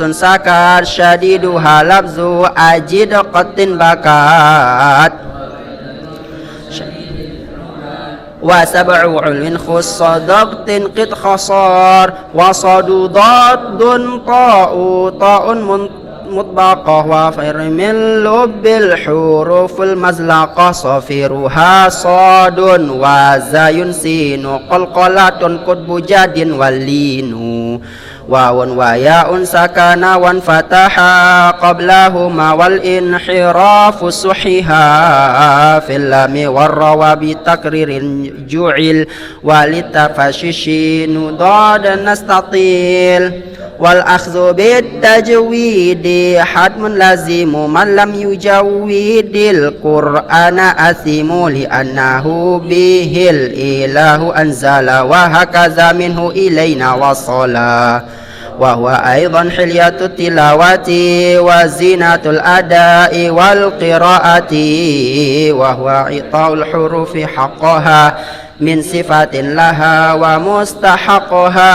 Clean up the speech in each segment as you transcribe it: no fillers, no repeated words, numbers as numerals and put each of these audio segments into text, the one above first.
khamsun sakat syadiduha labzu ajid qatin bakat wa sab'u ulwin khussadaqtin qid khasar wa sadudadun ta'un mutbaqah wa firmil lubbil huruful mazlaqah safiruha sadun wa zayun sinu qalqalatun qudbu jadin walinu wawun wa ya'un sakana wan fataha qablahuma wal inhirafu suhiha fil lami warrawa bi takririn ju'il walitafashishinu dadan nastatil wal akhdhu bit tajwidi hadmun lazimu man lam yujawwidil qur'ana asimu li annahu bihil ilahu anzala wa hakaza minhu ilaina wasala wa huwa aidan hilyatut tilawati wa zinatul adai wal qiraati wa huwa itaul hurufi haqqaha min sifatin laha wa mustahaqqaha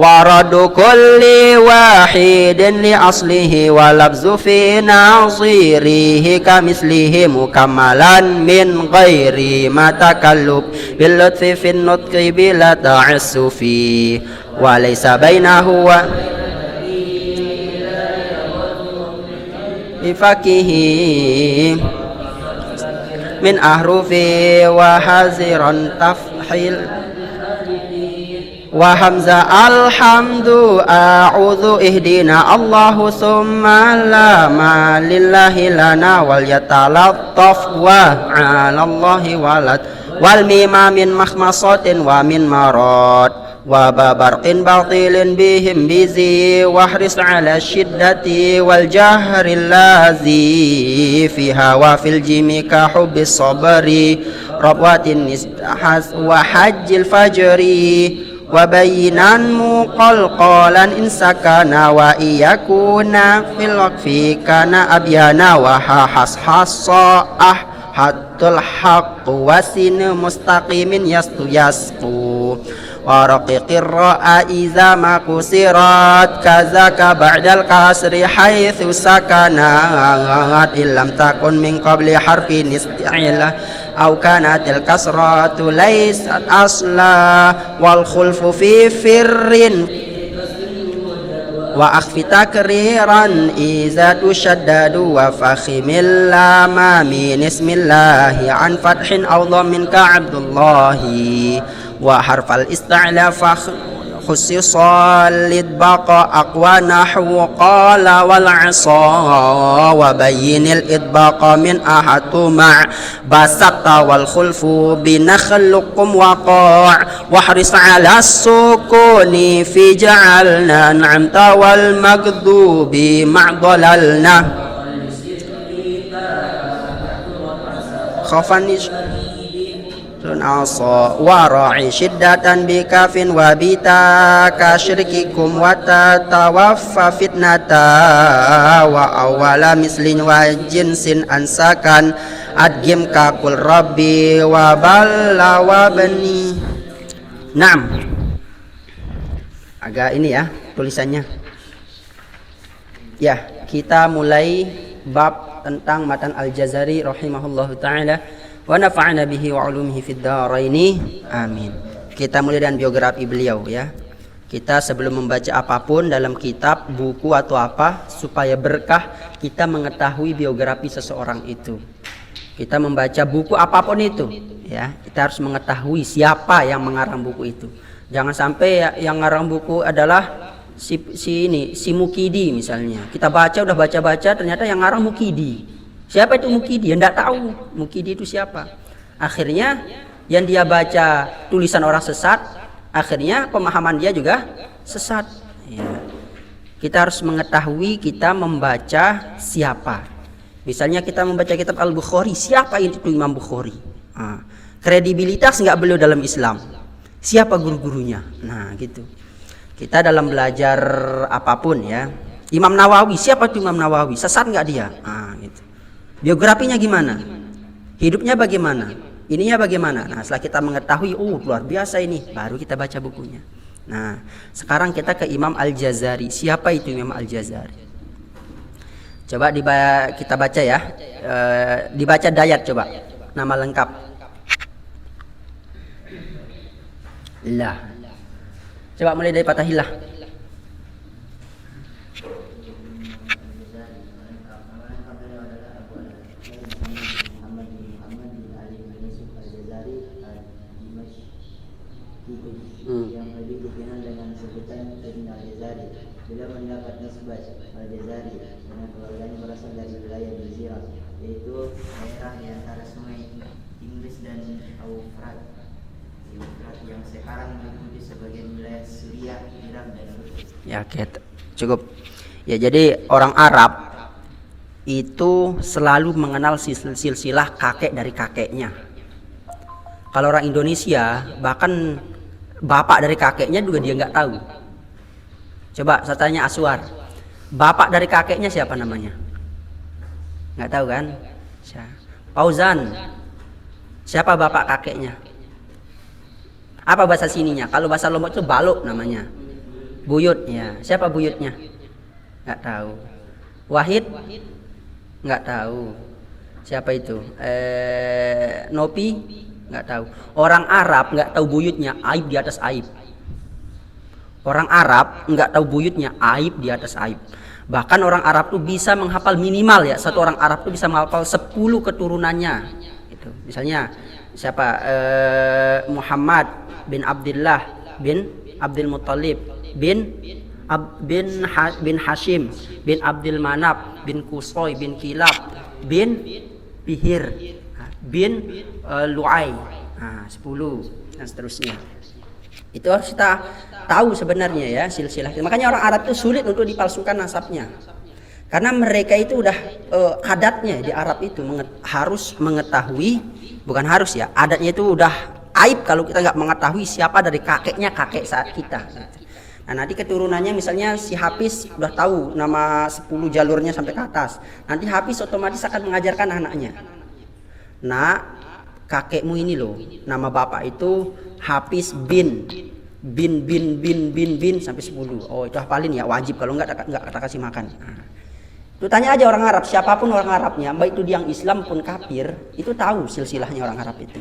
wa radu kulli wahidin li aslihi wa labzu fi nazirihi kamislihi mukammalan min ghairi matakallub bil lutfi fin nutqi bila ta'assufi wa laysa bainahu wa bifakihi min ahrufi wa haziran tafhil wa hamza alhamdu a'udhu ihdina Allahu summa lama lillahi lana wal yatalattaf wa 'ala Allahi walad wal mima min makhmasatin wa min marad wa babarqin batilin bihim bizi wahris ala syiddati wal jahril lazi fiha wa fil jimi ka hubbis sabri rabwatin nistahas wa hajjil fajri wa bayinan muqalqalan insakana wa iyakuna fil waqfi kana abyana wa hashassa hatul haqq wasin mustaqimin yasqu wa raqiqir ra'a iza ma kusirat kazaka ba'dal kasri haitsu sakanat illam takun min qabli harfi isti'la aw kanatil kasratu laysat asla wal khulfu fi firrin wa akhfi takriran iza tushaddadu wa fakhimil lama min ismillahi an fathin aw dhammin ka abdullahi wa harfal ista'la khussisal lidbaqa aqwa nahwu qala wal 'asa wa bayyinil idbaqa min ahatu ma' basata wal khulfu binakhluqum waqa' wa haris 'ala sukuni fi ja'alna an'amta wal maghdubi ma'dalalna khafanish asa wa ra'i syiddatan bi kafin wa bita kasyrikikum wa tatawaffa fitnata wa awwala mislin wa jinsin ansakan adgim kakul rabbi wa balla wa bani. Naam, agak ini ya tulisannya ya. Kita mulai bab tentang matan Al-Jazari rahimahullahu ta'ala wa nafa'ana bihi wa ulumihi fid dharaini amin. Kita mulai dengan biografi beliau ya. Kita sebelum membaca apapun dalam kitab, buku atau apa, supaya berkah kita mengetahui biografi seseorang itu. Kita membaca buku apapun itu ya, kita harus mengetahui siapa yang mengarang buku itu. Jangan sampai yang mengarang buku adalah si Mukidi misalnya. Kita udah baca ternyata yang ngarang Mukidi. Siapa itu Mukidi? Yang tidak tahu Mukidi itu siapa. Akhirnya yang dia baca tulisan orang sesat, akhirnya pemahaman dia juga sesat ya. Kita harus mengetahui kita membaca siapa. Misalnya kita membaca kitab Al-Bukhari, siapa itu Imam Bukhari? Kredibilitas nggak beliau dalam Islam? Siapa guru-gurunya? Nah gitu. Kita dalam belajar apapun ya. Imam Nawawi, siapa itu Imam Nawawi? Sesat nggak dia? Gitu. Biografinya gimana? Hidupnya bagaimana? Ininya bagaimana? Nah setelah kita mengetahui, luar biasa ini, baru kita baca bukunya. Nah, sekarang kita ke Imam Al-Jazari. Siapa itu Imam Al-Jazari? Coba kita baca ya. Dibaca Dayat coba. Nama lengkap. Lah. Coba mulai dari Fathahillah. Yang lebih dikenal dengan sebutan Ibn Al-Jazari. Beliau mendapat nisbat Al-Jazari dengan keluarganya berasal dari wilayah Jazirah, yaitu daerah di antara sungai Inggris dan Eufrat yang sekarang meliputi sebagian wilayah Suriah, Irak dan Turki. Ya, cukup. Ya, jadi orang Arab itu selalu mengenal silsilah kakek dari kakeknya. Kalau orang Indonesia bahkan bapak dari kakeknya juga dia nggak tahu. Coba saya tanya Aswar, bapak dari kakeknya siapa namanya? Nggak tahu kan? Fauzan, siapa bapak kakeknya? Apa bahasa sininya? Kalau bahasa Lombok itu balok namanya. Buyut ya. Siapa buyutnya? Nggak tahu. Wahid? Nggak tahu. Siapa itu? Nopi? Nggak tahu. Orang Arab nggak tahu buyutnya, aib di atas aib. Orang Arab nggak tahu buyutnya, aib di atas aib. Bahkan orang Arab tuh bisa menghafal minimal ya, satu orang Arab tuh bisa menghafal 10 keturunannya. Itu. Misalnya siapa? Muhammad bin Abdullah bin Abdul Muttalib bin Hashim bin Abdul Manaf bin Qusay bin Kilab bin Fihir bin Lu'ay, 10 dan seterusnya. Itu harus kita tahu sebenarnya ya silsilah. Makanya orang Arab itu sulit untuk dipalsukan nasabnya, karena mereka itu udah adatnya di Arab itu harus mengetahui, bukan harus ya, adatnya itu udah aib kalau kita nggak mengetahui siapa dari kakeknya kakek saat kita. Nah, nanti keturunannya misalnya si Hafiz udah tahu nama 10 jalurnya sampai ke atas. Nanti Hafiz otomatis akan mengajarkan anaknya. Nah, kakekmu ini loh, nama bapak itu Hafiz bin sampai 10. Oh, itu hafalin ya, wajib, kalau enggak kasih makan. Nah, itu tanya aja orang Arab, siapapun orang Arabnya, baik itu dia yang Islam pun kafir, itu tahu silsilahnya orang Arab itu.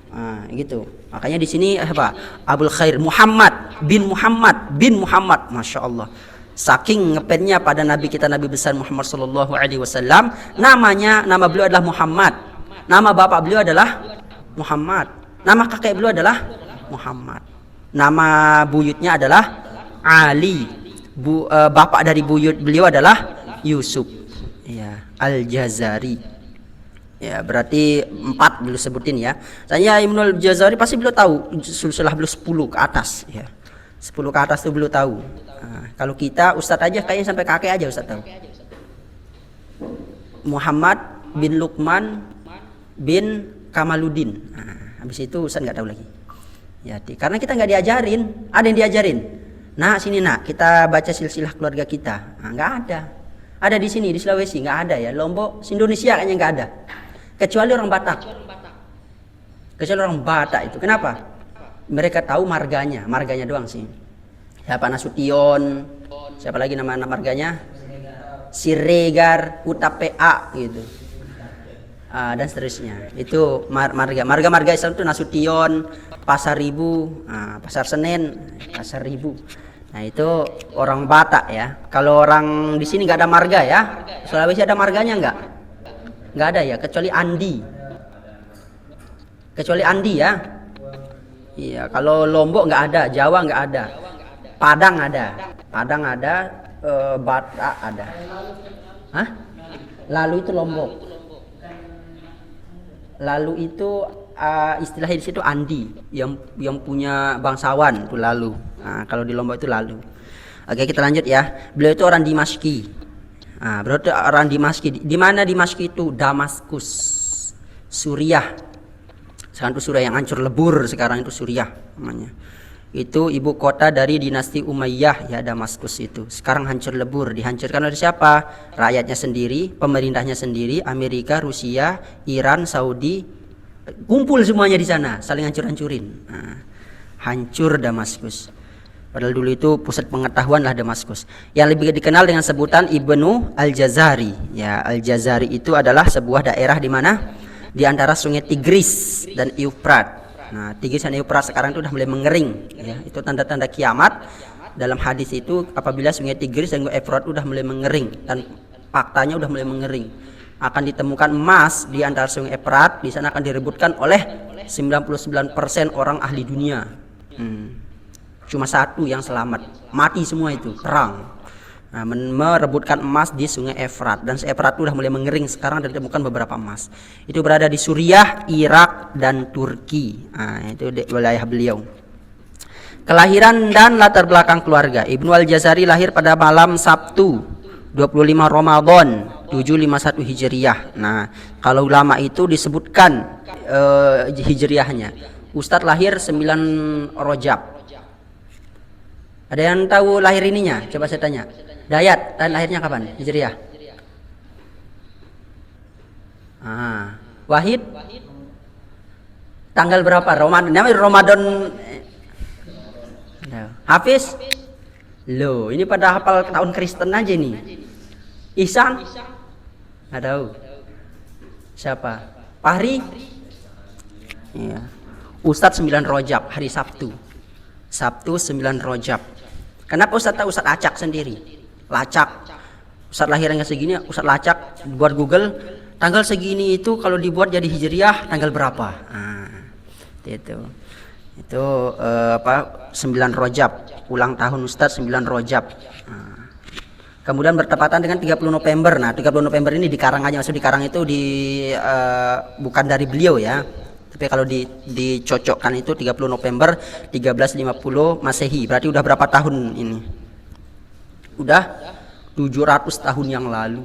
Nah, gitu. Makanya di sini apa? Abul Khair Muhammad bin Muhammad, masya Allah. Saking ngepennya pada Nabi kita, Nabi besar Muhammad Sallallahu Alaihi Wasallam, nama beliau adalah Muhammad. Nama bapak beliau adalah Muhammad. Nama kakek beliau adalah Muhammad. Nama buyutnya adalah Ali. Bapak dari buyut beliau adalah Yusuf. Ya, Al-Jazari. Ya, berarti 4 beliau sebutin ya. Saya Ibnul Jazari pasti beliau tahu silsilah beliau 10 ke atas ya. 10 ke atas itu beliau tahu. Nah, kalau kita Ustadz aja kayaknya sampai kakek aja Ustadz tahu. Muhammad bin Luqman bin Kamaluddin. Nah, habis itu Ustaz nggak tahu lagi. Ya, karena kita nggak diajarin. Ada yang diajarin. Nah, sini nak, kita baca silsilah keluarga kita. Nah, nggak ada. Ada di sini di Sulawesi nggak ada ya. Lombok, Indonesia kayaknya nggak ada. Kecuali orang Batak. Kecuali orang Batak itu. Kenapa? Mereka tahu marganya doang sih. Siapa Nasution? Siapa lagi nama marganya? Siregar, Utapea gitu. Dan seterusnya. Itu marga Islam itu Nasution, Pasar Ribu, Pasar Senen, Pasar Ribu. Nah, itu orang Batak ya. Kalau orang di sini nggak ada marga ya. Sulawesi ada marganya nggak? Nggak ada ya, kecuali Andi. Kecuali Andi ya. Iya, kalau Lombok nggak ada, Jawa nggak ada. Padang ada, Batak ada. Hah? Lalu itu Lombok. Lalu itu istilahnya di situ Andi, yang punya bangsawan itu Lalu. Nah, kalau di Lombok itu Lalu. Oke, kita lanjut ya. Beliau itu orang Dimashqi. Beliau itu orang Dimashqi. Di mana Dimashqi itu? Damaskus, Suriah. Sekarang itu Suriah yang hancur lebur, sekarang itu Suriah namanya. Itu ibu kota dari dinasti Umayyah ya, Damaskus itu. Sekarang hancur lebur, dihancurkan oleh siapa? Rakyatnya sendiri, pemerintahnya sendiri, Amerika, Rusia, Iran, Saudi, kumpul semuanya di sana, saling hancur-hancurin. Hancur Damaskus. Padahal dulu itu pusat pengetahuan lah Damaskus. Yang lebih dikenal dengan sebutan Ibnu Al-Jazari. Ya, Al-Jazari itu adalah sebuah daerah di mana? Di antara sungai Tigris dan Eufrat. Nah, Tigris dan Eufrat sekarang itu udah mulai mengering. Ya, itu tanda-tanda kiamat. Dalam hadis itu apabila sungai Tigris dan Eufrat udah mulai mengering dan faktanya udah mulai mengering, akan ditemukan emas di antara sungai Efrat. Di sana akan direbutkan oleh 99% orang ahli dunia. Cuma satu yang selamat, mati semua itu perang. Nah, merebutkan emas di sungai Efrat, dan Efrat itu udah mulai mengering. Sekarang ditemukan beberapa emas. Itu berada di Suriah, Irak, dan Turki. Nah, itu wilayah beliau. Kelahiran dan latar belakang keluarga. Ibnu Al-Jazari lahir pada malam Sabtu 25 Ramadan 751 Hijriah. Nah, kalau ulama itu disebutkan Hijriahnya. Ustadz lahir 9 Rajab. Ada yang tahu lahir ininya? Coba saya tanya. Dayat, dan lahirnya kapan? Hijriah. Wahid? Tanggal berapa? Ramadan. Namanya Ramadan. Hafiz? Loh, ini pada hafal tahun Kristen aja nih. Ihsan? Nggak tahu. Siapa? Fahri? Iya. Ustadz 9 Rajab, hari Sabtu. Sabtu 9 Rajab. Kenapa Ustadz tahu? Ustadz acak sendiri. Lacak. Ustadz lahirnya segini, Ustadz lacak. Buat Google, tanggal segini itu kalau dibuat jadi Hijriah, tanggal berapa? Itu 9 Rajab. Ulang tahun Ustadz 9 Rajab. Kemudian bertepatan dengan 30 November. Nah, 30 November ini dikarang aja. Maksud dikarang itu bukan dari beliau ya. Tapi kalau dicocokkan itu 30 November 1350 Masehi. Berarti udah berapa tahun ini? Udah 700 tahun yang lalu.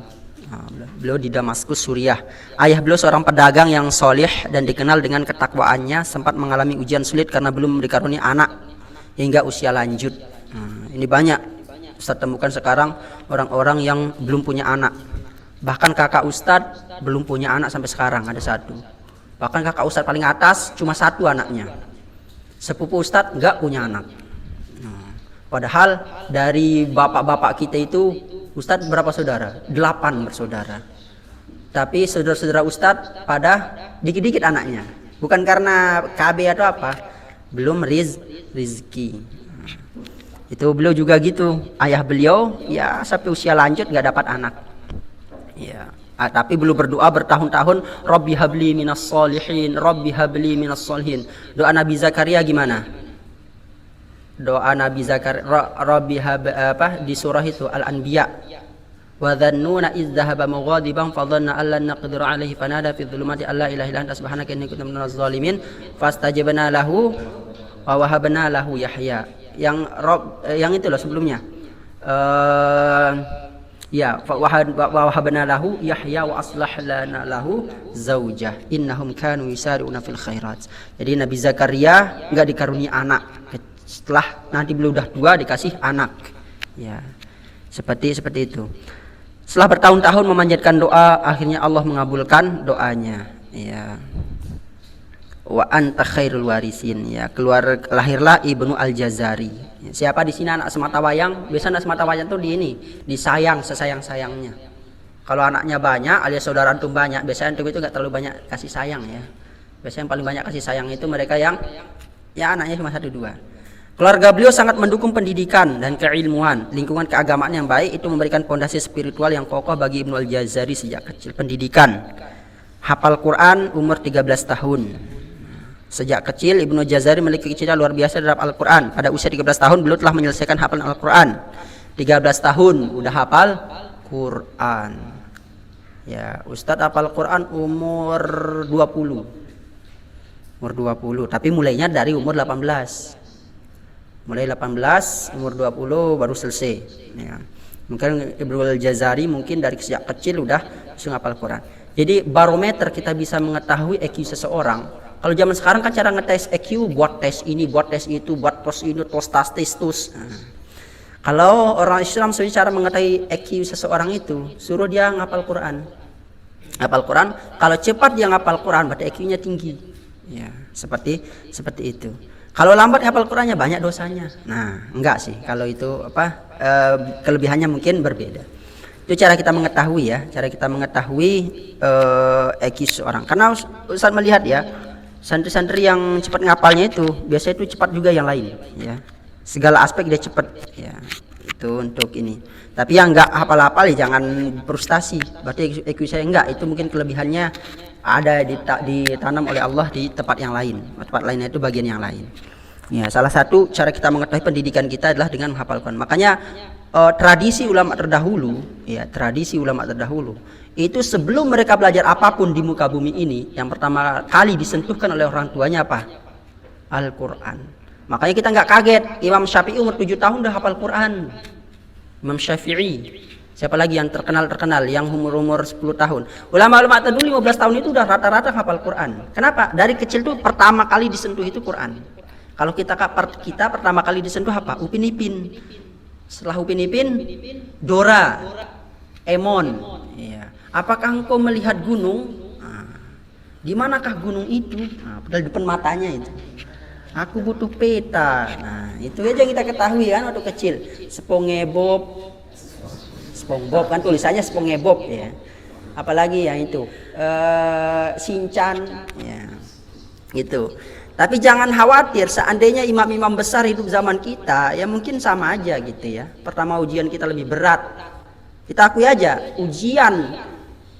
Nah, beliau di Damaskus, Suriah. Ayah beliau seorang pedagang yang soleh dan dikenal dengan ketakwaannya. Sempat mengalami ujian sulit karena belum dikaruniai anak hingga usia lanjut. Nah, ini banyak Ustadz temukan sekarang orang-orang yang belum punya anak. Bahkan kakak Ustadz belum punya anak sampai sekarang, ada satu. Bahkan kakak Ustadz paling atas cuma 1 anaknya. Sepupu Ustadz nggak punya anak. Padahal dari bapak-bapak kita itu Ustadz berapa saudara? 8 bersaudara. Tapi saudara-saudara Ustadz pada dikit-dikit anaknya. Bukan karena KB atau apa, belum rizki. Itu beliau juga gitu. Ayah beliau ya sampai usia lanjut nggak dapat anak. Ya. Tapi beliau berdoa bertahun-tahun, Rabbi habli minas solihin, Rabbi habli minas solihin. Doa Nabi Zakaria gimana? Doa Nabi Zakaria, Rabbi di surah itu Al-Anbiya. Wa dhannuna idz dhahaba mughadiban fa dhanna an lan naqdiru alaihi fanada fi dhulumati alla ilaha illa anta subhanaka inni kuntu minaz zalimin fastajabna lahu wa wahabna lahu Yahya. Yang itu loh sebelumnya. Ya, wahabna lahu Yahya wa aslahna lahu zaujah innahum kanu yusari'una fil khairat. Jadi Nabi Zakaria enggak dikaruniai anak. Setelah nanti beliau udah 2 dikasih anak. Ya. Seperti itu. Setelah bertahun-tahun memanjatkan doa, akhirnya Allah mengabulkan doanya. Ya. Wa anta khairul warisin. Ya, lahirlah Ibnu Al-Jazari. Siapa di sini anak semata wayang? Biasanya anak semata wayang tuh disayang sesayang-sayangnya. Kalau anaknya banyak alias saudara antum banyak, biasanya antum itu enggak terlalu banyak kasih sayang ya. Biasanya yang paling banyak kasih sayang itu mereka yang ya anaknya cuma 1-2. Keluarga beliau sangat mendukung pendidikan dan keilmuan. Lingkungan keagamaan yang baik itu memberikan fondasi spiritual yang kokoh bagi Ibnu Al-Jazari sejak kecil. Pendidikan. Hafal Quran umur 13 tahun. Sejak kecil Ibnu Al-Jazari memiliki cita luar biasa dalam Al-Quran. Pada usia 13 tahun beliau telah menyelesaikan hafalan Al-Quran. 13 tahun udah hafal Quran. Ya, Ustadz hafal Quran umur 20. Umur 20, tapi mulainya dari umur 18. Mulai 18, umur 20 baru selesai. Ya. Mungkin Ibnu Al-Jazari mungkin dari sejak kecil udah langsung hafal Quran. Jadi barometer kita bisa mengetahui EQ seseorang. Kalau zaman sekarang kan cara ngetes EQ buat tes ini, buat tes itu, buat tos ini, tos tas testus. Kalau orang Islam sebenarnya cara mengetahui EQ seseorang itu suruh dia ngapal Quran. Ngapal Quran, kalau cepat dia ngapal Quran berarti EQ-nya tinggi. Ya, seperti itu. Kalau lambat hafal Qur'annya banyak dosanya. Nah, enggak sih. Kalau itu kelebihannya mungkin berbeda. Itu cara kita mengetahui ya, cara kita mengetahui EQ seorang. Karena Ustaz melihat ya, santri-santri yang cepat ngapalnya itu biasanya itu cepat juga yang lain ya. Segala aspek dia cepat ya. Itu untuk ini. Tapi yang enggak hafal-hafal ya jangan frustasi. Berarti EQ saya enggak, itu mungkin kelebihannya ada ditanam oleh Allah di tempat yang lain. Tempat lainnya itu bagian yang lain. Ya, salah satu cara kita mengetahui pendidikan kita adalah dengan menghafal Quran. Makanya tradisi ulama terdahulu, ya, tradisi ulama terdahulu itu sebelum mereka belajar apapun di muka bumi ini, yang pertama kali disentuhkan oleh orang tuanya apa? Al-Quran. Makanya kita nggak kaget, Imam Syafi'i umur 7 tahun udah hafal Quran. Imam Syafi'i. Siapa lagi yang terkenal yang umur 10 tahun? Ulama-ulama terdahulu 15 tahun itu udah rata-rata hafal Quran. Kenapa? Dari kecil tuh pertama kali disentuh itu Quran. Kalau kita pertama kali disentuh apa? Upin Ipin. Setelah Upin Ipin, Dora, Emon. Ya. Apakah engkau melihat gunung? Di manakah gunung itu? Padahal depan matanya itu. Aku butuh peta. Nah, itu aja yang kita ketahui kan waktu kecil. SpongeBob kan tulisannya SpongeBob ya. Apalagi ya itu Shinchan ya. Gitu. Tapi jangan khawatir, seandainya imam-imam besar hidup zaman kita, ya mungkin sama aja gitu ya. Pertama ujian kita lebih berat. Kita akui aja, ujian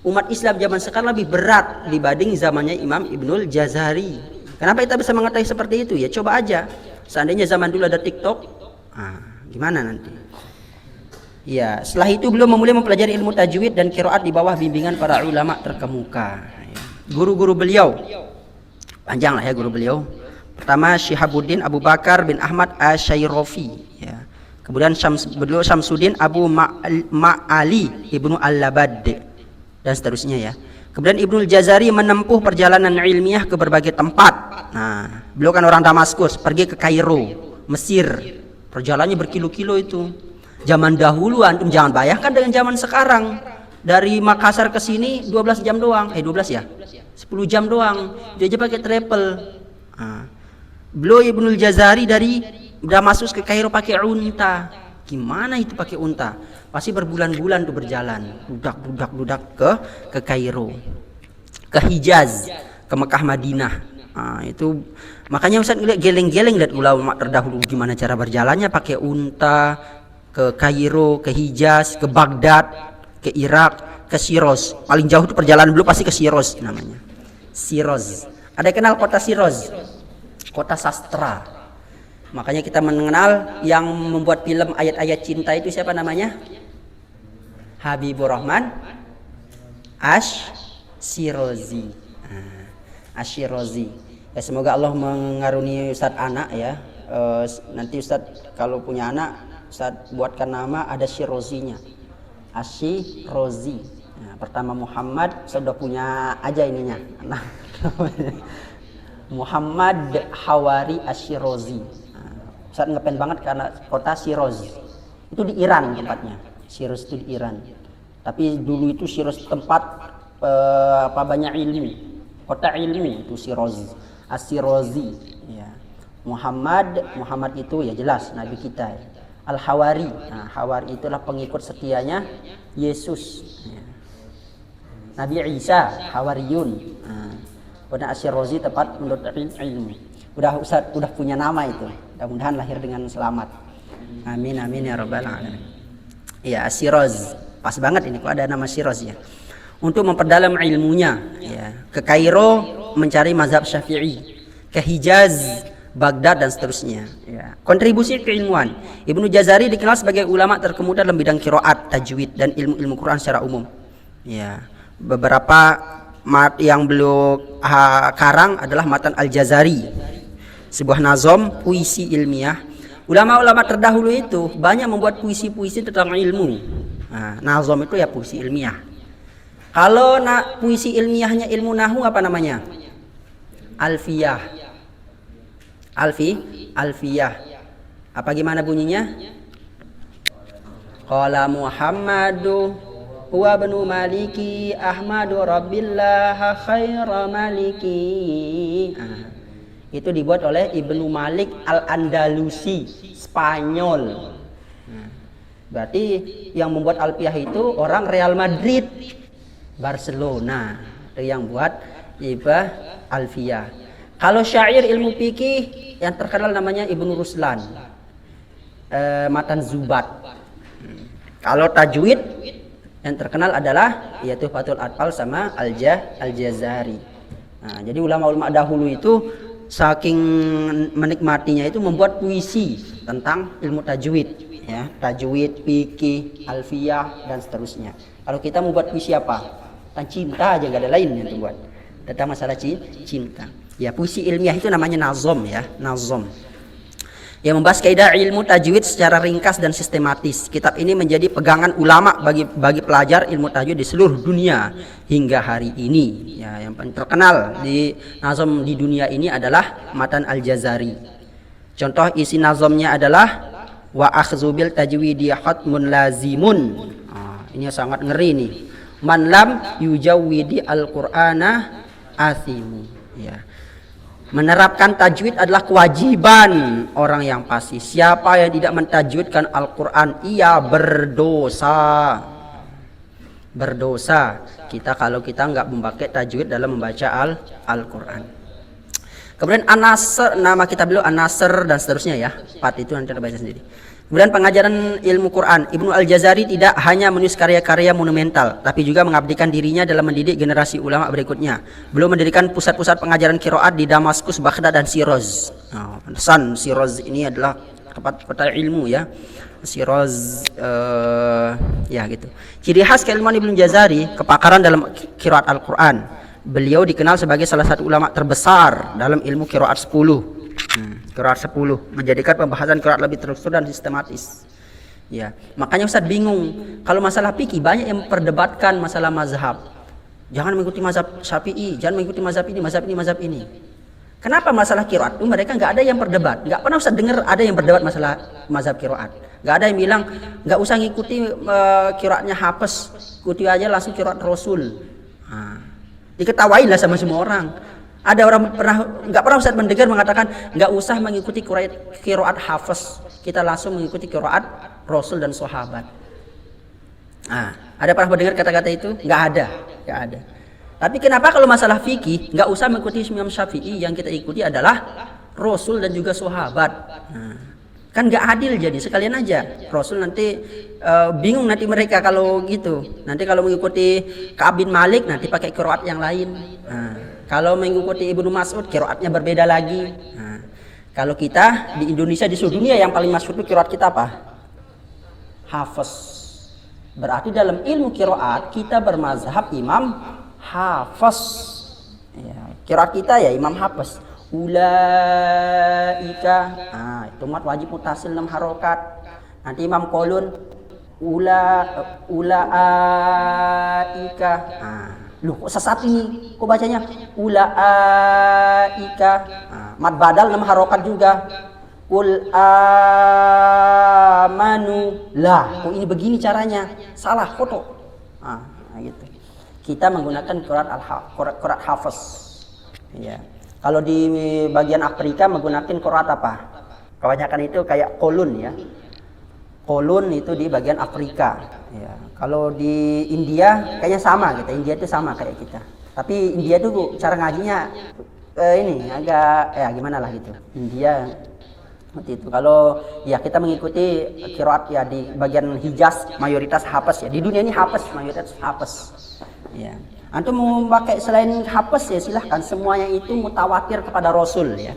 umat Islam zaman sekarang lebih berat dibanding zamannya Imam Ibnul Jazari. Kenapa kita bisa mengetahui seperti itu? Ya coba aja. Seandainya zaman dulu ada TikTok, gimana nanti? Ya, setelah itu beliau memulai mempelajari ilmu tajwid dan qiraat di bawah bimbingan para ulama terkemuka. Guru-guru beliau, panjang lah ya guru beliau. Pertama Syihabuddin Abu Bakar bin Ahmad Asy-Syairafi. Ya. Kemudian beliau Syamsuddin Abu Ma'ali Ibnu Al-Labad dan seterusnya ya. Kemudian Ibnul Jazari menempuh perjalanan ilmiah ke berbagai tempat. Nah, beliau kan orang Damaskus, pergi ke Kairo, Mesir. Perjalanannya berkilo-kilo itu. Zaman dahulu antum jangan bayangkan dengan zaman sekarang. Dari Makassar ke sini 12 jam doang. 12 ya? 10 jam doang. Dia aja pakai travel. Beliau Ibnul Jazari dari Damaskus ke Kairo pakai unta. Gimana itu pakai unta? Pasti berbulan-bulan tuh berjalan. Budak ke Kairo. Ke Hijaz, ke Mekah Madinah. Itu makanya Ustaz ngeliat geleng-geleng lihat ulama terdahulu gimana cara berjalannya pakai unta. Ke Kairo, ke Hijaz, ke Baghdad, ke Irak, ke Shiraz. Paling jauh itu perjalanan dulu pasti ke Shiraz namanya. Shiraz. Ada yang kenal kota Shiraz? Kota sastra. Makanya kita mengenal yang membuat film ayat-ayat cinta itu siapa namanya? Habibur Rahman Asy-Syirazi. Asy-Syirazi. Ya, semoga Allah mengaruniai Ustaz anak ya. Nanti Ustaz kalau punya anak Ustaz buatkan nama ada Syirazinya. Asy-Syirazi. Nah, pertama Muhammad, sudah punya aja ininya. Nah, Muhammad Hawari Asy-Syirazi. Ustaz ngepen banget karena kota Shiraz. Itu di Iran tempatnya. Shiraz itu di Iran. Tapi dulu itu Shiraz tempat banyak ilmu. Kota ilmu itu Shiraz. Asy-Syirazi. Ya. Muhammad itu ya jelas Nabi kita. Al-Hawari. Nah, Hawari itulah pengikut setianya Yesus. Nabi Isa, Hawariyun. Pada Asy-Syirazi tempat menuntut ilmu. Ustaz udah punya nama itu. Mudah-mudahan lahir dengan selamat. Amin amin ya rabbal alamin. Ya, Asy-Syirazi. Pas banget ini kok ada nama Shiraz ya. Untuk memperdalam ilmunya ya. Ke Kairo mencari mazhab Syafi'i. Ke Hijaz, Baghdad dan seterusnya ya. Kontribusi keilmuan Ibnu Jazari dikenal sebagai ulama terkemuka dalam bidang qiraat, tajwid dan ilmu-ilmu Quran secara umum ya. Beberapa yang beliau karang adalah Matan Al-Jazari, sebuah nazom puisi ilmiah. Ulama-ulama terdahulu itu banyak membuat puisi-puisi tentang ilmu. Nazom itu ya puisi ilmiah. Kalau puisi ilmiahnya ilmu nahwu apa namanya? Alfiyah. Alfiyah. Apa gimana bunyinya? Qala Muhammadu huwa ibnu Maliki Ahmadu Rabbillah khaira maliki. Itu dibuat oleh Ibnu Malik Al-Andalusi, Spanyol. Nah, berarti yang membuat Alfiyah itu orang Real Madrid, Barcelona. Itu yang buat Ibah Alfiyah. Kalau syair ilmu fikih yang terkenal namanya Ibnu Ruslan, Matan Zubat. Kalau tajwid yang terkenal adalah yaitu Fathul Atfal sama Al-Jazari. Nah, jadi ulama-ulama dahulu itu saking menikmatinya itu membuat puisi tentang ilmu tajwid, ya, tajwid, fikih, alfiyah dan seterusnya. Kalau kita mau buat puisi apa? Tentang cinta aja, gak ada lain yang buat tentang masalah cinta. Ya, puisi ilmiah itu namanya nazom, ya, nazom. Yang membahas kaidah ilmu tajwid secara ringkas dan sistematis. Kitab ini menjadi pegangan ulama bagi pelajar ilmu tajwid di seluruh dunia hingga hari ini. Ya, yang paling terkenal di nazom di dunia ini adalah Matan Al-Jazari. Contoh isi nazomnya adalah wa akhzubil tajwidi khatmun lazimun. Ini sangat ngeri nih. Man lam yujawwidi al-Qur'ana athimu. Ya. Menerapkan tajwid adalah kewajiban orang yang pasti. Siapa yang tidak mentajwidkan Al-Quran, ia berdosa. Berdosa kita kalau kita nggak memakai tajwid dalam membaca Al-Quran. Kemudian An-Nasr, nama kita beliau An-Nasr dan seterusnya, ya. 4 itu nanti kita baca sendiri. Kemudian pengajaran ilmu Quran, Ibnu Al-Jazari tidak hanya menulis karya-karya monumental, tapi juga mengabdikan dirinya dalam mendidik generasi ulama berikutnya. Beliau mendirikan pusat-pusat pengajaran qiraat di Damaskus, Baghdad dan Shiraz. Shiraz ini adalah kota ilmu, ya. Shiraz, ya gitu. Ciri khas keilmuan Ibnu Al-Jazari, kepakaran dalam qiraat Al-Quran. Beliau dikenal sebagai salah satu ulama terbesar dalam ilmu qiraat 10. Qiraat 10 menjadikan pembahasan qiraat lebih terstruktur dan sistematis. Ya, makanya Ustaz bingung kalau masalah fikih banyak yang memperdebatkan masalah mazhab. Jangan mengikuti mazhab Syafi'i, jangan mengikuti mazhab ini, mazhab ini, mazhab ini. Kenapa masalah qiraat itu mereka nggak ada yang berdebat? Nggak pernah Ustaz dengar ada yang berdebat masalah mazhab qiraat. Nggak ada yang bilang nggak usah ngikuti qiraatnya Hafiz, ikuti aja langsung qiraat Rasul. Diketawain lah sama semua orang. Ada orang nggak pernah Ustaz mendengar mengatakan nggak usah mengikuti qiraat Hafiz, kita langsung mengikuti qiraat Rasul dan sahabat. Ada pernah mendengar kata-kata itu? Nggak ada. Tapi kenapa kalau masalah fikih nggak usah mengikuti Imam Syafi'i, yang kita ikuti adalah Rasul dan juga sahabat. Kan nggak adil, jadi sekalian aja Rasul nanti bingung nanti mereka kalau gitu. Nanti kalau mengikuti Ka'ab bin Malik nanti pakai qiraat yang lain. Kalau mengikuti Ibnu Mas'ud qiraatnya berbeda lagi. Kalau kita di Indonesia, di seluruh dunia yang paling masyhur itu qiraat kita apa? Hafiz. Berarti dalam ilmu qiraat kita bermazhab Imam Hafiz. Ya, qiraat kita ya Imam Hafiz. Ulaika, itu mat wajib mutasil 6 harokat. Nanti Imam Qolun ulaika. Loh, kok sesat ini? Kok bacanya ulaika? Mad badal 6 harokat juga. Qul amanu lah. Kok ini begini caranya? Salah foto. Gitu. Kita menggunakan qiraat Hafiz. Ya. Kalau di bagian Afrika menggunakan qiraat apa? Kebanyakan itu kayak Qolun, ya. Qolun itu di bagian Afrika. Ya. Kalau di India kayaknya sama gitu. India itu sama kayak kita. Tapi India itu cara ngajinya ini agak gimana lah gitu. India seperti itu. Kalau ya kita mengikuti qiraat ya di bagian Hijaz mayoritas Hafiz, ya. Di dunia ini Hafiz, mayoritas Hafiz. Ya. Antum mau pakai selain Hafiz ya silahkan. Semuanya itu mutawatir kepada Rasul, ya.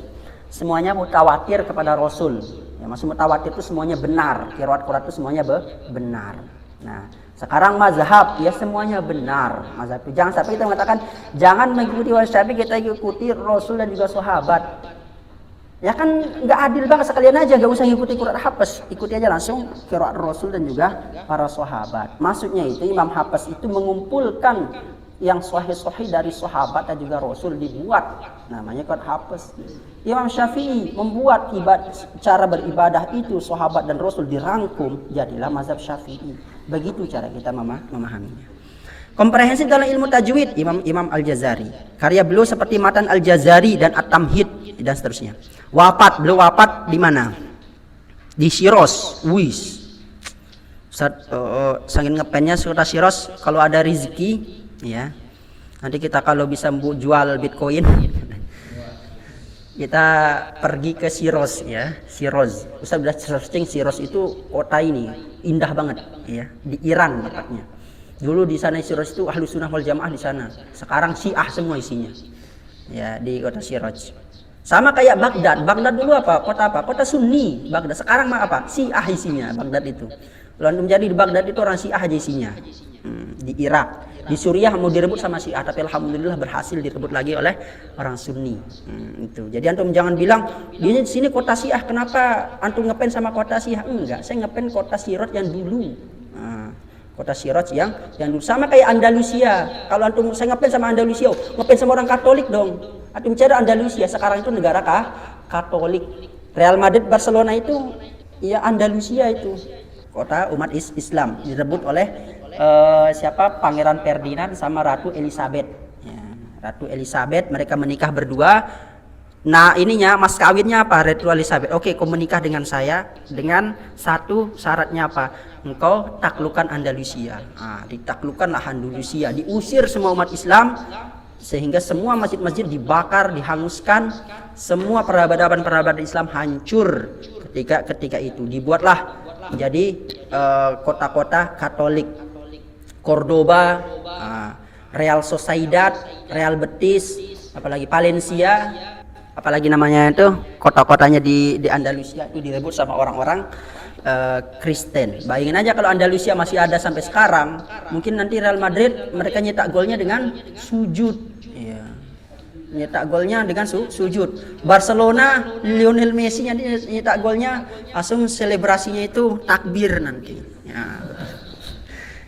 Semuanya mutawatir kepada Rasul. Ya, maksud mutawatir itu semuanya benar. Qiraat itu semuanya benar. Nah, sekarang mazhab ya semuanya benar. Mazhab itu jangan sampai kita mengatakan jangan mengikuti Syafi'i, kita ikuti Rasul dan juga sahabat. Ya kan nggak adil banget, sekalian aja nggak usah ngikuti qiraat Hafiz, ikuti aja langsung qiraat Rasul dan juga para sahabat. Maksudnya itu Imam Hafiz itu mengumpulkan yang sahih-sahih dari sahabat dan juga Rasul dibuat, namanya qiraat Hafiz. Imam Syafi'i membuat cara beribadah itu sahabat dan Rasul dirangkum, jadilah mazhab Syafi'i. Begitu cara kita memahaminya. Komprehensif dalam ilmu tajwid Imam Al-Jazari. Karya beliau seperti Matan Al-Jazari dan At-Tamhid dan seterusnya. Wafat, beliau wafat di mana? Di Syros. Wis. Saking ngepennya kota Syros, kalau ada rezeki ya. Nanti kita kalau bisa jual Bitcoin kita pergi ke Syros ya, Syros. Ustaz sudah searching Syros itu kota ini indah banget ya, di Iran tepatnya. Dulu di sana Syros itu Ahlus Sunnah wal Jamaah di sana. Sekarang Syiah semua isinya. Ya, di kota Syros. Sama kayak Baghdad. Baghdad dulu apa? Kota apa? Kota Sunni. Baghdad sekarang mah apa? Syiah isinya Baghdad itu. Kalau antum jadi di Baghdad itu orang Syiah aja isinya. Di Irak. Di Suriah mau direbut sama Syiah, tapi alhamdulillah berhasil direbut lagi oleh orang Sunni. Itu. Jadi antum jangan bilang di sini kota Syiah, kenapa antum ngepen sama kota Syiah? Enggak, saya ngepen kota Sirot yang dulu. Kota Sirot yang dulu, sama kayak Andalusia. Kalau antum saya ngepen sama Andalusia, ngepen sama orang Katolik dong. Antum cari Andalusia sekarang itu negara Katolik. Real Madrid, Barcelona itu ya Andalusia itu. Kota umat Islam direbut oleh siapa? Pangeran Ferdinand sama Ratu Elizabeth. Ya, Ratu Elizabeth, mereka menikah berdua. Nah ininya mas kawinnya apa? Ratu Elizabeth. Oke, kau menikah dengan saya dengan satu syaratnya apa? Engkau taklukkan Andalusia. Ditaklukkanlah Andalusia, diusir semua umat Islam sehingga semua masjid-masjid dibakar, dihanguskan, semua peradaban Islam hancur ketika itu. Dibuatlah jadi kota-kota Katolik. Cordoba, Real Sociedad, Real Betis, apalagi Valencia, apalagi namanya itu kota-kotanya di Andalusia itu direbut sama orang-orang Kristen. Bayangin aja kalau Andalusia masih ada sampai sekarang, mungkin nanti Real Madrid mereka nyetak golnya dengan sujud. Iya. Nyetak golnya dengan sujud. Barcelona, Lionel Messi nyetak golnya langsung selebrasinya itu takbir nanti. Ya.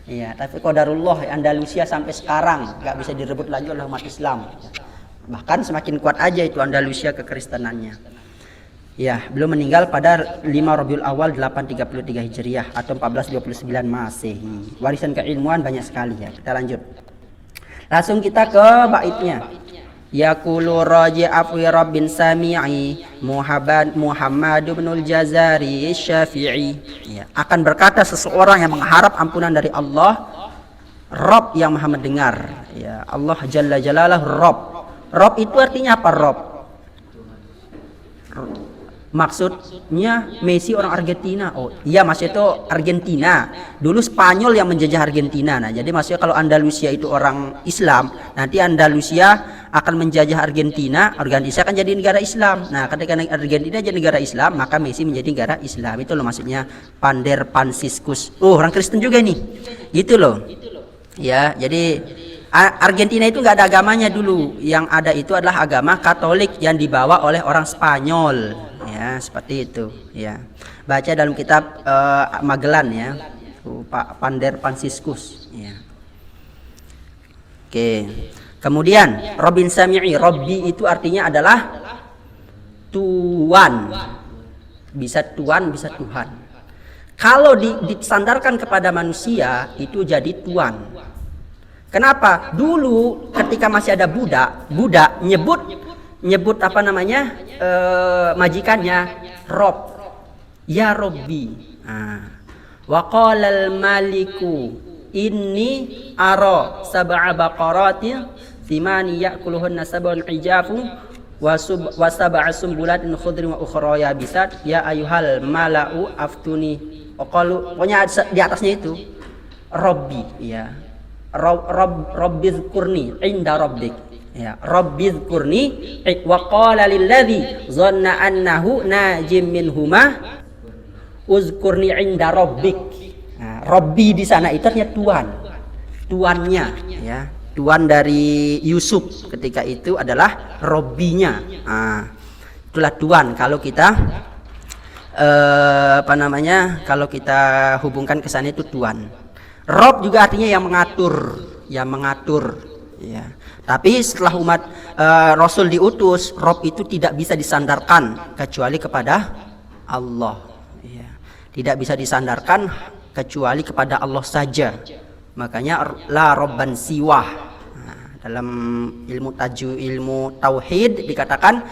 Iya, tapi qadarullah Andalusia sampai sekarang nggak bisa direbut lagi oleh umat Islam. Bahkan semakin kuat aja itu Andalusia kekristenannya. Ya, belum meninggal pada 5 Rabiul Awal 833 Hijriah atau 1429 Masehi. Warisan keilmuan banyak sekali ya. Kita lanjut. Langsung kita ke baitnya. Yaqulu raji afwi rabbin sami'i Muhammad ibnul Jazari Syafi'i. Ya, akan berkata seseorang yang mengharap ampunan dari Allah, Rabb yang Maha mendengar. Ya, Allah Jalla Jalalah Rabb. Rabb itu artinya apa? Rabb. Maksudnya Messi orang Argentina. Oh iya, maksudnya itu Argentina. Dulu Spanyol yang menjajah Argentina. Nah jadi maksudnya kalau Andalusia itu orang Islam, nanti Andalusia akan menjajah Argentina. Argentina akan jadi negara Islam. Nah ketika Argentina jadi negara Islam, maka Messi menjadi negara Islam. Itu loh maksudnya Pander Franciscus. Oh orang Kristen juga nih. Gitu loh. Ya jadi Argentina itu nggak ada agamanya dulu. Yang ada itu adalah agama Katolik yang dibawa oleh orang Spanyol. Ya seperti itu ya, baca dalam kitab Magellan ya, Pak Pander Franciscus ya. Oke, kemudian Robin Sami'i, Robbi itu artinya adalah Tuhan, bisa Tuhan bisa Tuhan. Kalau disandarkan kepada manusia itu jadi Tuhan. Kenapa? Dulu ketika masih ada Buddha nyebut apa namanya majikannya Rob, ya Robbi. Wa qalal maliku inni ara sab'a baqaratin thimani ya'kuluhunna sab'un ijafun wa sab'a sumbulatin khudrin wa ukhra yabisat ya ayyuhal mala'u aftuni. Qalu, pokoknya di atasnya itu Robbi ya. Rabbizkurni inda rabbik. Ya, Rabbizkurni wa qala lilladzi dhanna annahu najim minhuma uzkurni inda rabbik. Nah, Rabbi di sana itu artinya Tuhan. Tuannya ya. Tuan dari Yusuf ketika itu adalah Robbinya. Itulah Tuhan kalau kita kalau kita hubungkan ke sana itu Tuhan. Rob juga artinya yang mengatur ya. Tapi setelah umat Rasul diutus, Rob itu tidak bisa disandarkan kecuali kepada Allah ya. Tidak bisa disandarkan kecuali kepada Allah saja. Makanya la robban siwah. Dalam ilmu tauhid dikatakan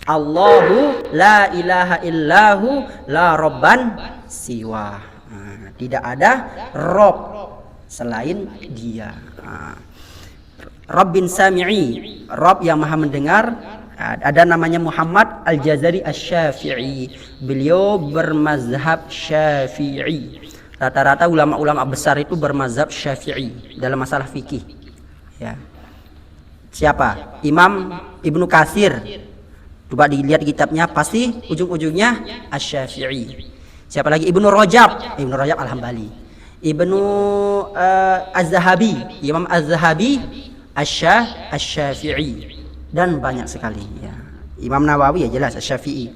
Allahu la ilaha illahu la robban siwa. Tidak ada Rob selain dia. Rabbin sami'i, Rob yang maha mendengar. Ada namanya Muhammad Al-Jazari Asy-Syafi'i. Beliau bermazhab Syafi'i. Rata-rata ulama-ulama besar itu bermazhab Syafi'i dalam masalah fikih. Ya. Siapa? Imam Ibnu Katsir. Coba dilihat kitabnya, pasti ujung-ujungnya Asy-Syafi'i. Siapa lagi? Ibnu Rajab. Ibnu Rajab Al-Hambali. Ibnu Az-Zahabi, Imam Az-Zahabi Asy-Syafi'i. Dan banyak sekali ya. Imam Nawawi ya jelas Asy-Syafi'i.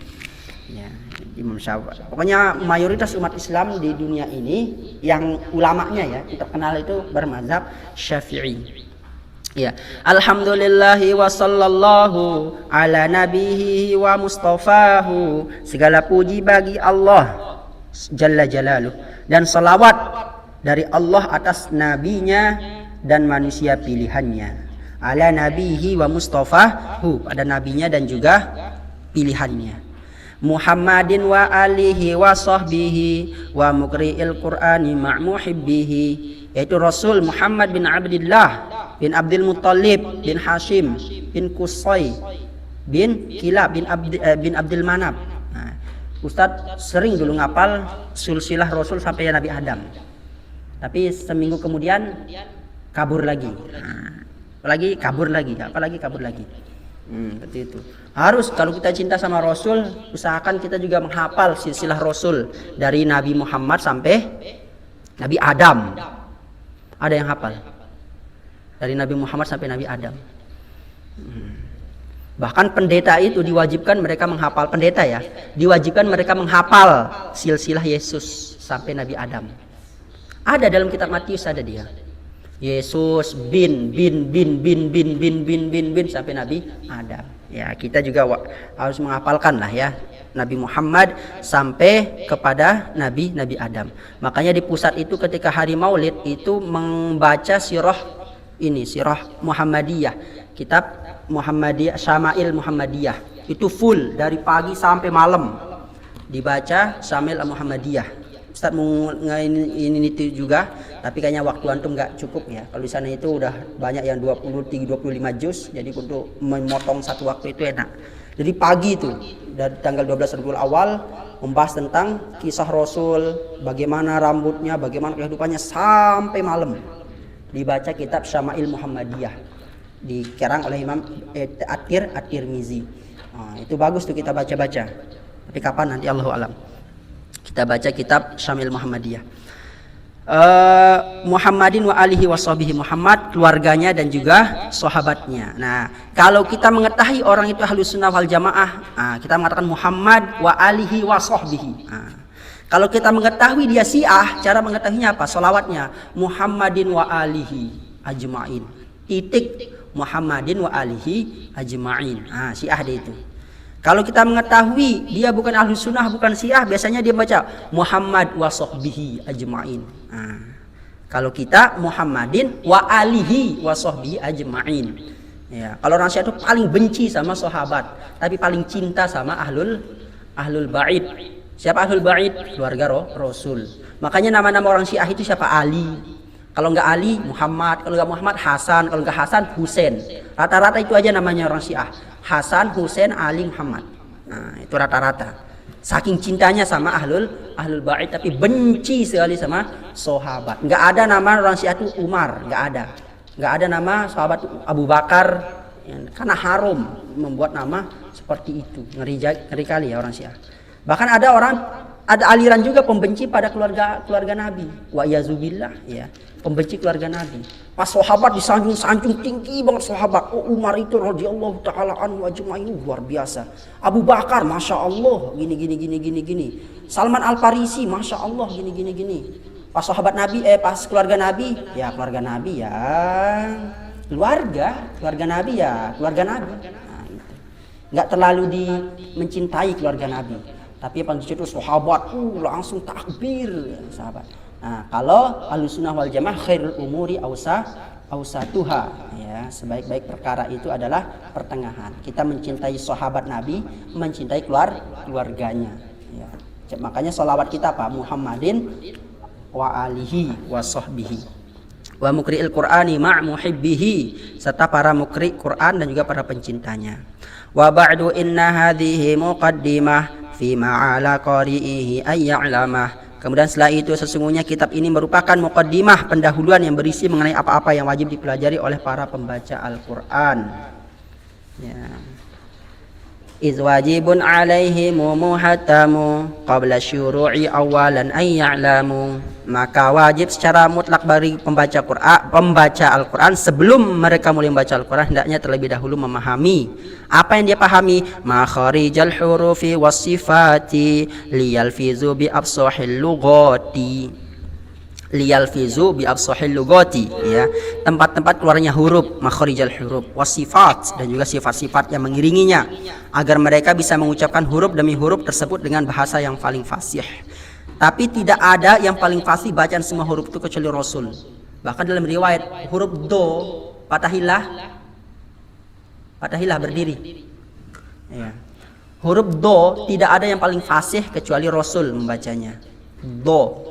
Ya, Imam Syafi'i. Pokoknya mayoritas umat Islam di dunia ini yang ulamanya ya, kita kenal itu bermazhab Syafi'i. Ya, alhamdulillahi wa sallallahu ala nabihi wa mustafahu. Segala puji bagi Allah Jalla Jalaluh, dan salawat dari Allah atas nabinya dan manusia pilihannya. Ala nabihi wa mustafahu, pada nabinya dan juga pilihannya. Muhammadin wa alihi wa sahbihi wa muqri'il qur'ani ma'muhibbihi, yaitu Rasul Muhammad bin Abdullah bin Abdul Muttalib bin Hashim bin Qusay bin Kilab bin Abdul Manab. Nah, Ustadz sering dulu ngapal silsilah Rasul sampai Nabi Adam, tapi seminggu kemudian kabur lagi. Nah, apalagi kabur lagi. Seperti itu. Harus kalau kita cinta sama Rasul, usahakan kita juga menghafal silsilah Rasul dari Nabi Muhammad sampai Nabi Adam. Ada yang hafal dari Nabi Muhammad sampai Nabi Adam. Bahkan pendeta itu diwajibkan mereka menghafal, pendeta ya, diwajibkan mereka menghafal silsilah Yesus sampai Nabi Adam. Ada dalam kitab Matius, ada dia. Yesus bin sampai Nabi Adam. Ya, kita juga harus menghafalkan lah ya, Nabi Muhammad sampai kepada Nabi Adam. Makanya di pusat itu ketika hari Maulid itu membaca sirah Muhammadiyah, kitab Muhammadiyah, Syama'il Muhammadiyah. Itu full dari pagi sampai malam dibaca Syama'il Muhammadiyah. Ustaz mau ini itu juga, tapi kayaknya waktu antum nggak cukup ya. Kalau di sana itu udah banyak yang 25 juz, jadi untuk memotong satu waktu itu enak. Jadi pagi itu dari tanggal 12 Rabiul Awal membahas tentang kisah Rasul, bagaimana rambutnya, bagaimana kehidupannya, sampai malam dibaca kitab Syama'il Muhammadiyah, dikerang oleh Imam At-Tirmizi. Nah, itu bagus tuh kita baca-baca. Tapi kapan nanti Allahu a'lam. Kita baca kitab Syama'il Muhammadiyah. Muhammadin wa alihi wa sahbihi, Muhammad, keluarganya dan juga sahabatnya. Nah, kalau kita mengetahui orang itu Ahlus Sunnah wal Jamaah, kita mengatakan Muhammad wa alihi wa sahbihi. Kalau kita mengetahui dia Syiah, cara mengetahuinya apa? Sholawatnya Muhammadin wa alihi ajma'in. Titik Muhammadin wa alihi ajma'in. Syiah dia itu. Kalau kita mengetahui dia bukan Ahlus Sunnah, bukan Syiah, biasanya dia baca Muhammad wa sahbihi ajma'in. Kalau kita Muhammadin wa alihi wa sahbihi ajma'in. Ya, kalau orang Syiah itu paling benci sama sahabat, tapi paling cinta sama ahlul bait. Siapa ahlul bait? Keluarga Rasul. Makanya nama-nama orang Syiah itu siapa? Ali. Kalau enggak Ali, Muhammad. Kalau enggak Muhammad, Hasan. Kalau enggak Hasan, Husain. Rata-rata itu aja namanya orang Syiah. Hasan, Husain, Ali, Muhammad. Nah, itu rata-rata. Saking cintanya sama ahlul bait, tapi benci sekali sama sahabat. Enggak ada nama orang Syiah itu Umar, enggak ada. Enggak ada nama sahabat Abu Bakar, karena haram membuat nama seperti itu. Ngeri kali ya orang Syiah. Bahkan ada aliran juga pembenci pada keluarga Nabi. Wa yazubillah, ya, pembenci keluarga Nabi. Pas sahabat disanjung-sanjung tinggi banget sahabat. Oh, Umar itu radhiyallahu taala anhu ajma'in, luar biasa. Abu Bakar masya Allah gini. Salman Al Farisi masya Allah gini. Pas sahabat Nabi, pas keluarga Nabi ya keluarga Nabi. Nah, itu. Nggak terlalu mencintai keluarga Nabi. Tapi yang paling itu sahabat langsung takbir sahabat. Nah, kalau Ahlus Sunnah wal Jamaah khairul umuri ausatuha, ya, sebaik-baik perkara itu adalah pertengahan. Kita mencintai sahabat Nabi, mencintai keluarganya, ya. Makanya sholawat kita apa? Muhammadin wa alihi wa sahbihi wa mukri'il qur'ani ma' muhibbihi, serta para mukri Quran dan juga para pencintanya. Wa ba'du inna hadhihi muqaddimah fi ma'ala qari'ihi ay ya'lamah. Kemudian setelah itu sesungguhnya kitab ini merupakan muqaddimah, pendahuluan yang berisi mengenai apa-apa yang wajib dipelajari oleh para pembaca Al-Qur'an. Ya. Iz wajibun alaihimu muhattamu qabla syuru'i awalan ay ya'lamu. Maka wajib secara mutlak bagi pembaca Al-Qur'an sebelum mereka mulai membaca Al-Qur'an hendaknya terlebih dahulu memahami apa yang dia pahami, makharijal hurufi wasifati liyalfizu bi afsahil lugati. Liyalfizu bi afsahil lugati, ya, tempat-tempat keluarnya huruf, makharijal huruf, wasifat, dan juga sifat-sifat yang mengiringinya, agar mereka bisa mengucapkan huruf demi huruf tersebut dengan bahasa yang paling fasih. Tapi tidak ada yang paling fasih bacaan semua huruf itu kecuali Rasul. Bahkan dalam riwayat huruf do patahilah berdiri, ya. Huruf do tidak ada yang paling fasih kecuali Rasul membacanya. Do,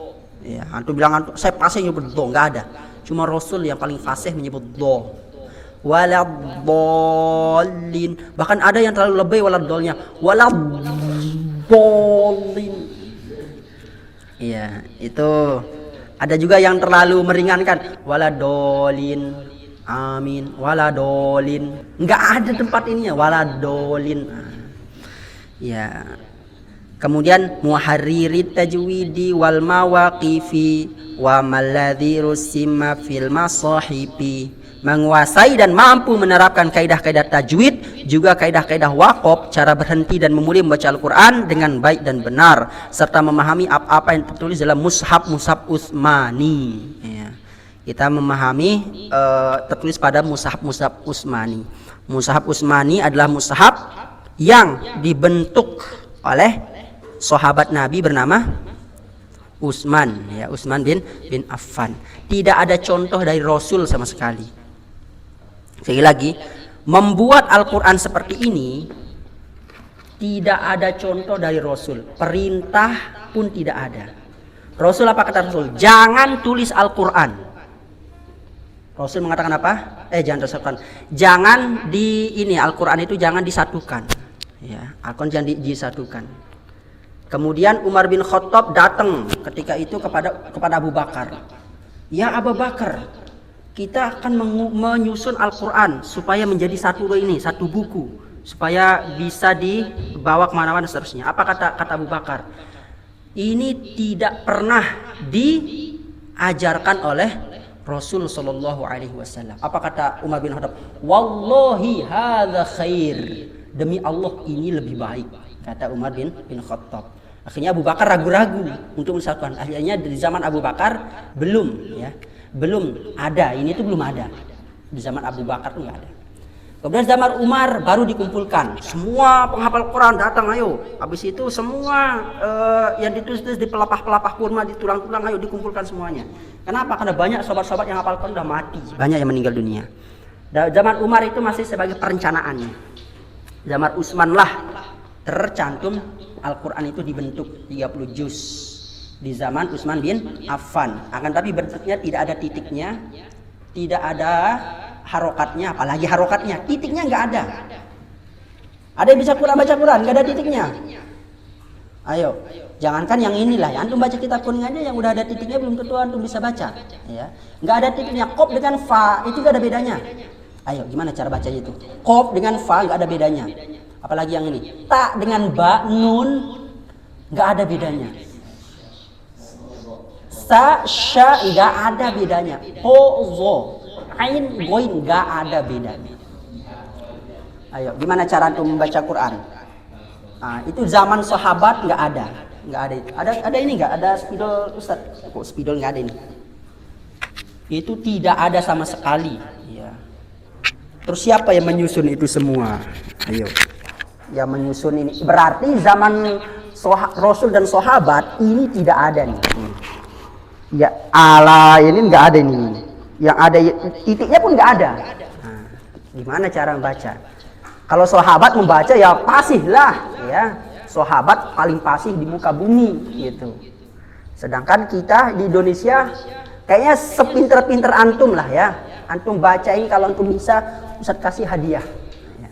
ya, antum bilang saya fasih nyebut do, nggak ada. Cuma Rasul yang paling fasih menyebut do. Waladhdallin, bahkan ada yang terlalu lebih waladhdallnya, waladhdallin. Iya, itu ada juga yang terlalu meringankan, waladhdallin, amin, waladhdallin. Nggak ada tempat ininya, waladhdallin. Ya. Kemudian muharririt tajwidi wal mawaqifi wa malladzi rusimma fil masahifi, menguasai dan mampu menerapkan kaidah-kaidah tajwid, juga kaidah-kaidah waqaf, cara berhenti dan memulai membaca Al-Qur'an dengan baik dan benar, serta memahami apa yang tertulis dalam mushaf Utsmani, ya. Kita memahami tertulis pada mushaf Utsmani. Mushaf Utsmani adalah mushaf yang dibentuk oleh sahabat Nabi bernama Utsman, ya, Utsman bin Affan. Tidak ada contoh dari Rasul sama sekali. Sekali lagi, membuat Al-Quran seperti ini tidak ada contoh dari Rasul. Perintah pun tidak ada. Rasul apa kata Rasul? Jangan tulis Al-Quran. Rasul mengatakan apa? Jangan tulis Al-Quran. Jangan Al-Quran itu jangan disatukan. Ya, Al-Quran jangan disatukan. Kemudian Umar bin Khattab datang ketika itu kepada Abu Bakar. Ya Abu Bakar, kita akan menyusun Al-Quran supaya menjadi satu buku, supaya bisa dibawa kemana-mana seterusnya. Apa kata Abu Bakar? Ini tidak pernah diajarkan oleh Rasul Shallallahu Alaihi Wasallam. Apa kata Umar bin Khattab? Wallahi hadza khair. Demi Allah ini lebih baik, kata Umar bin Khattab. Akhirnya Abu Bakar ragu-ragu untuk mensatukan. Akhirnya di zaman Abu Bakar belum ada. Ini itu belum ada. Di zaman Abu Bakar itu nggak ada. Kemudian zaman Umar baru dikumpulkan. Semua penghafal Quran datang, ayo. Habis itu semua yang ditulis di pelapah-pelapah kurma, di tulang-tulang, ayo dikumpulkan semuanya. Kenapa? Karena banyak sahabat-sahabat yang hafal Quran sudah mati. Banyak yang meninggal dunia. Zaman Umar itu masih sebagai perencanaannya. Zaman Utsman lah tercantum Al-Quran itu dibentuk 30 juz di zaman Utsman bin Affan. Akan tapi bentuknya tidak ada titiknya, tidak ada harokatnya, apalagi harokatnya, titiknya nggak ada. Ada yang bisa baca Quran nggak ada titiknya? Ayo, jangankan yang inilah, ya, antum baca kitab kuning aja yang udah ada titiknya belum tentu antum bisa baca. Ya, nggak ada titiknya. Qaf dengan fa itu nggak ada bedanya. Ayo, gimana cara bacanya itu? Qaf dengan fa nggak ada bedanya. Apalagi yang ini, ta dengan ba, nun, nggak ada bedanya. Sa, sya, nggak ada bedanya. Po, zo, ain, goin, nggak ada bedanya. Ayo, gimana cara untuk membaca Quran? Nah, itu zaman sahabat nggak ada itu. Ada ini nggak? Ada spidol, Ustaz? Kok spidol nggak ada ini? Itu tidak ada sama sekali. Ya. Terus siapa yang menyusun itu semua? Ayo. Yang menyusun ini berarti zaman Rasul dan sahabat ini tidak ada nih. Ya ala ini nggak ada ini. Yang ada titiknya pun nggak ada. Nah, gimana cara membaca? Kalau sahabat membaca ya fasih lah, ya. Sahabat paling fasih di muka bumi gitu. Sedangkan kita di Indonesia kayaknya sepinter-pinter antum lah ya. Antum baca ini kalau antum bisa, Ustaz kasih hadiah. Ya.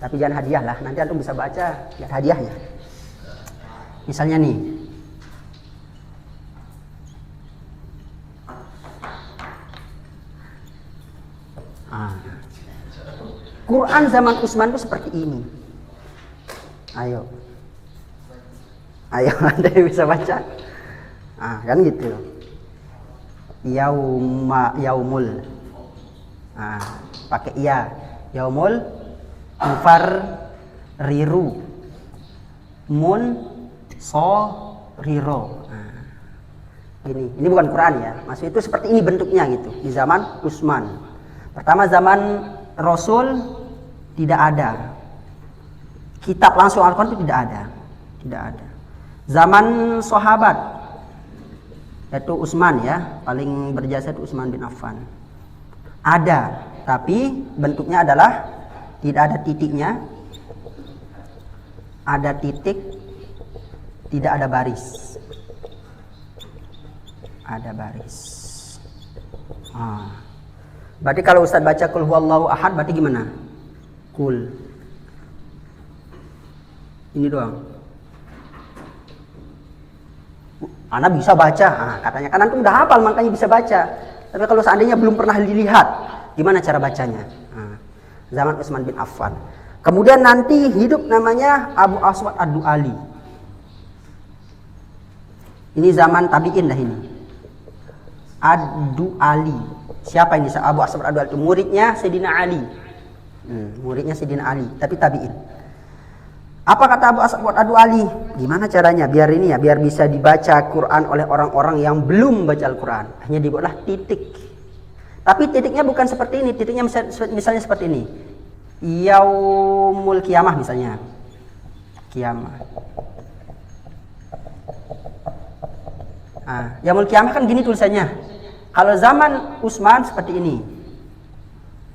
Tapi jangan hadiah lah, nanti antum bisa baca, lihat hadiahnya. Misalnya nih. Quran zaman Utsman itu seperti ini. Ayo, Anda bisa baca. Kan gitu. Yaumul. Pakai iya. Yaumul riru. Riro. Ini bukan Quran ya. Maksud itu seperti ini bentuknya gitu. Di zaman Utsman. Pertama zaman Rasul tidak ada. Kitab langsung Al-Quran itu tidak ada. Zaman sahabat yaitu Utsman ya, paling berjasa itu Utsman bin Affan. Ada, tapi bentuknya adalah tidak ada titiknya. Ada titik, tidak ada baris. Ada baris. Berarti kalau Ustaz baca Qul huwallahu ahad berarti gimana? Qul. Ini doang. Ana bisa baca. Katanya kan antum udah hafal makanya bisa baca. Tapi kalau seandainya belum pernah dilihat, gimana cara bacanya? Zaman Utsman bin Affan. Kemudian nanti hidup namanya Abu Aswad Ad-Du'ali. Ini zaman tabi'in dah ini. Ad-Du'ali. Siapa ini? Abu Aswad Ad-Du'ali itu muridnya Sayyidina Ali. Muridnya Sayyidina Ali, tapi tabi'in. Apa kata Abu Aswad Ad-Du'ali? Gimana caranya biar bisa dibaca Quran oleh orang-orang yang belum baca Al-Quran? Hanya dibuatlah titik. Tapi titiknya bukan seperti ini, titiknya misalnya seperti ini. Yaumul Qiyamah misalnya. Qiyamah. Yaumul Qiyamah kan gini tulisannya. Kalau zaman Utsman seperti ini.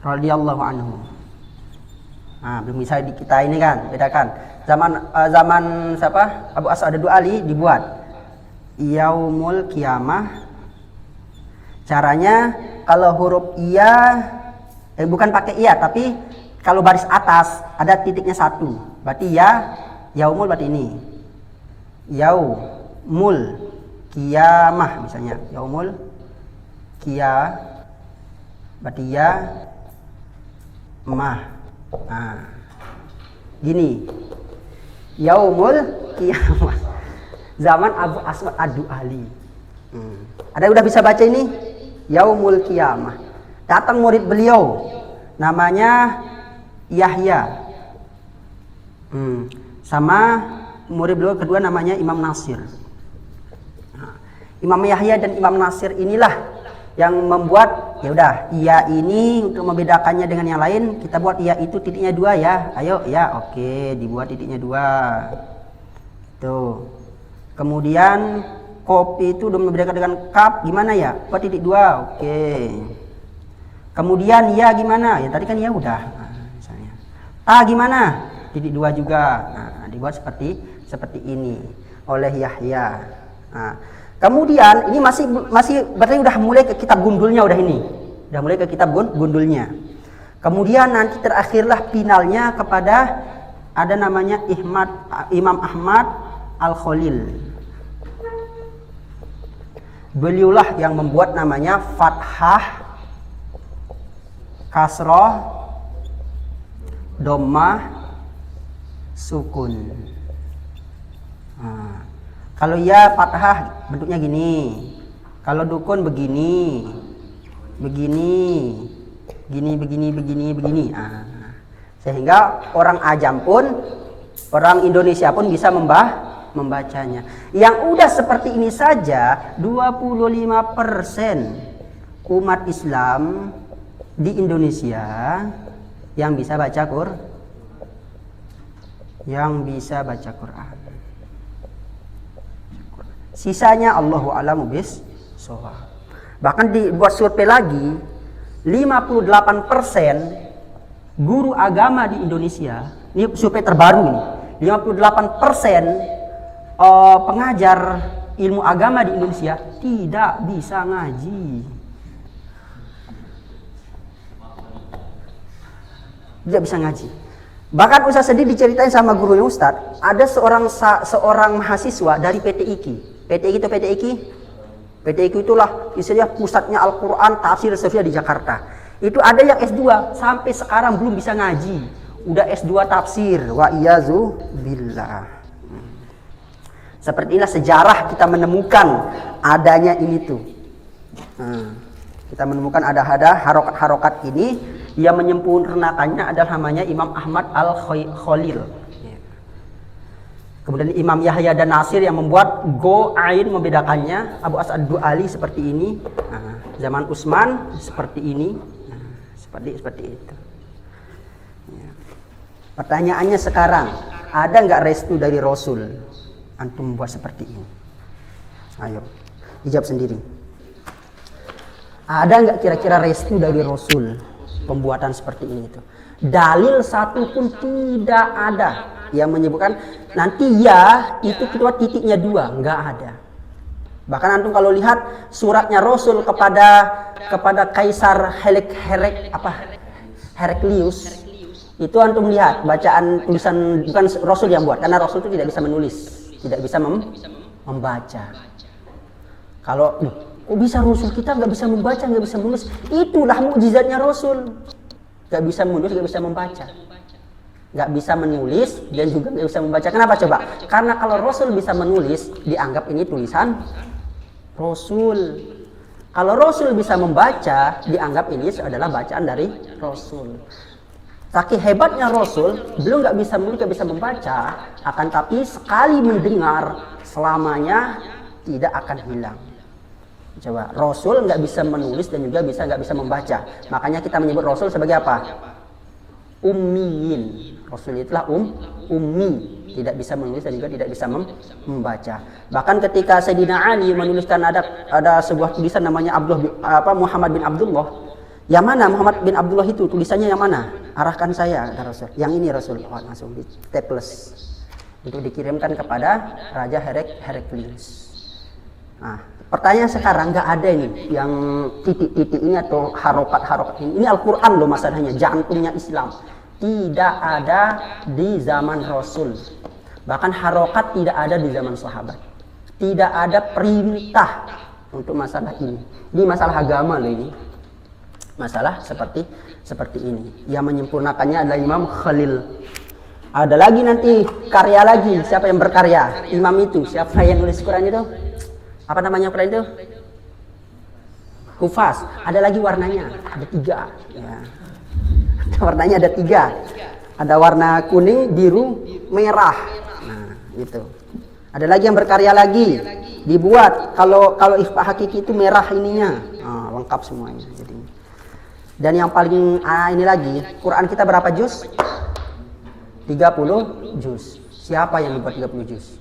Radhiyallahu anhu. Belum bisa di kita ini kan, bedakan. Zaman siapa? Abu Aswad Ad-Du'ali dibuat Yaumul Qiyamah. Caranya kalau huruf iya bukan pakai iya, tapi kalau baris atas ada titiknya satu. Berarti ya, yaumul berarti ini. Yaumul Qiyamah misalnya. Yaumul berarti ya mah. Gini. Yaumul Qiyamah. Zaman Abu Aswad Ad-Du'ali. Ada yang udah bisa baca ini? Yaumul Qiyamah. Datang murid beliau namanya Yahya. Sama murid beliau kedua namanya Imam Nasir. Imam Yahya dan Imam Nasir inilah yang membuat ya udah iya ini untuk membedakannya dengan yang lain kita buat iya itu titiknya 2 ya. Ayo ya oke dibuat titiknya 2. Tuh. Kemudian kopi itu udah membedakan dengan cup gimana ya? Buat titik 2. Oke. Kemudian ya gimana? Ya tadi kan ya udah. Misalnya. Gimana? Titik 2 juga. Dibuat seperti ini oleh Yahya. Kemudian ini masih berarti udah mulai ke kitab gundulnya udah ini. Udah mulai ke kitab gundulnya. Kemudian nanti terakhirlah finalnya kepada ada namanya Imam Ahmad Al-Khalil. Beliaulah yang membuat namanya fathah, kasroh, dhammah, sukun. Kalau ya fathah bentuknya gini. Kalau dukun begini. Begini. Sehingga orang ajam pun, orang Indonesia pun bisa membacanya. Yang udah seperti ini saja 25% umat Islam di Indonesia yang bisa baca Quran. Sisanya Allahu a'lamu bis shawab. Bahkan dibuat survei lagi, 58% guru agama di Indonesia, ini survei terbaru ini, 58% pengajar ilmu agama di Indonesia tidak bisa ngaji. Tidak bisa ngaji. Bahkan Ustaz sedih diceritain sama gurunya Ustaz, ada seorang mahasiswa dari PT IKI. PT IKI itu PT IKI? PT IKI itulah istilahnya pusatnya Al-Quran, tafsir Sofia di Jakarta. Itu ada yang S2 sampai sekarang belum bisa ngaji. Udah S2 tafsir, wa iyazu billah. Seperti inilah sejarah kita menemukan adanya ini tuh. Kita menemukan ada harokat-harokat ini yang menyempurnakannya adalah namanya Imam Ahmad Al-Khalil. Kemudian Imam Yahya dan Nasir yang membuat go ain membedakannya. Abu As'ad Du'ali seperti ini. Zaman Utsman seperti ini. Seperti itu. Pertanyaannya sekarang, ada nggak restu dari Rasul antum membuat seperti ini? Ayo, dijawab sendiri. Ada nggak kira-kira restu dari Rasul pembuatan seperti ini itu? Dalil satu pun tidak ada yang menyebutkan nanti ya itu keluar titiknya 2, nggak ada. Bahkan antum kalau lihat suratnya Rasul kepada Kaisar Heraklius, itu antum lihat bacaan tulisan, bukan Rasul yang buat, karena Rasul itu tidak bisa menulis, tidak bisa membaca. Kalau kok bisa Rasul kita nggak bisa membaca, nggak bisa menulis? Itulah mukjizatnya Rasul. Nggak bisa menulis, nggak bisa membaca, nggak bisa menulis dan juga nggak bisa membaca. Kenapa coba? Karena kalau Rasul bisa menulis, dianggap ini tulisan Rasul. Kalau Rasul bisa membaca, dianggap ini adalah bacaan dari Rasul. Saking hebatnya Rasul, belum nggak bisa menulis, nggak bisa membaca, akan tapi sekali mendengar selamanya tidak akan hilang. Coba, Rasul nggak bisa menulis dan juga nggak bisa membaca. Makanya kita menyebut Rasul sebagai apa? Ummiyin. Rasul itulah ummi, tidak bisa menulis dan juga tidak bisa membaca. Bahkan ketika Sayyidina Ali menuliskan ada sebuah tulisan namanya Muhammad bin Abdullah. Yang mana Muhammad bin Abdullah itu? Tulisannya yang mana? Arahkan saya, kata Rasul. Yang ini Rasul. Oh, langsung di staples. Itu dikirimkan kepada Raja Heraklius. Nah, pertanyaan sekarang nggak ada ini yang titik-titik ini atau harokat-harokat ini. Ini Al-Quran loh masalahnya, jantungnya Islam. Tidak ada di zaman Rasul. Bahkan harokat tidak ada di zaman sahabat. Tidak ada perintah untuk masalah ini. Ini masalah agama loh ini. Masalah seperti ini. Yang menyempurnakannya adalah Imam Khalil. Ada lagi nanti karya lagi. Siapa yang berkarya? Imam itu. Siapa yang nulis Quran itu? Apa namanya Quran itu? Hufaz. Ada lagi warnanya. Ada 3. Ya. Warnanya ada 3. Ada warna kuning, biru, merah. Nah, itu. Ada lagi yang berkarya lagi. Dibuat kalau ikhfa hakiki itu merah ininya. Lengkap semuanya. Jadi. Dan yang paling ini lagi, Quran kita berapa juz? 30 juz. Siapa yang membuat 30 juz?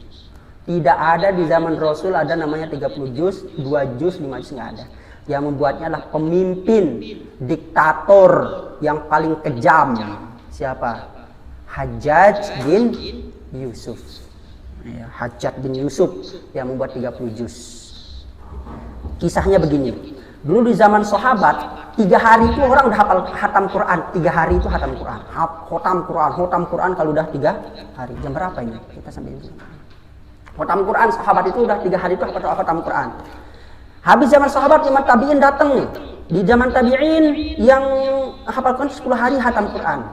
Tidak ada di zaman Rasul ada namanya 30 juz, 2 juz, 5 juz, nggak ada. Yang membuatnya adalah pemimpin, diktator yang paling kejam. Siapa? Hajjaj bin Yusuf. Hajjaj bin Yusuf yang membuat 30 juz. Kisahnya begini. Dulu di zaman sahabat, 3 hari itu orang udah hafal khatam Quran. 3 hari itu khatam Quran. Khatam Quran kalau udah 3 hari. Jam berapa ini? Kita sampai ini. Khatam Quran, sahabat itu udah 3 hari itu khatam Quran. Habis zaman sahabat, Imam Tabi'in datang. Di zaman Tabi'in yang hafal Quran 10 hari khatam Quran.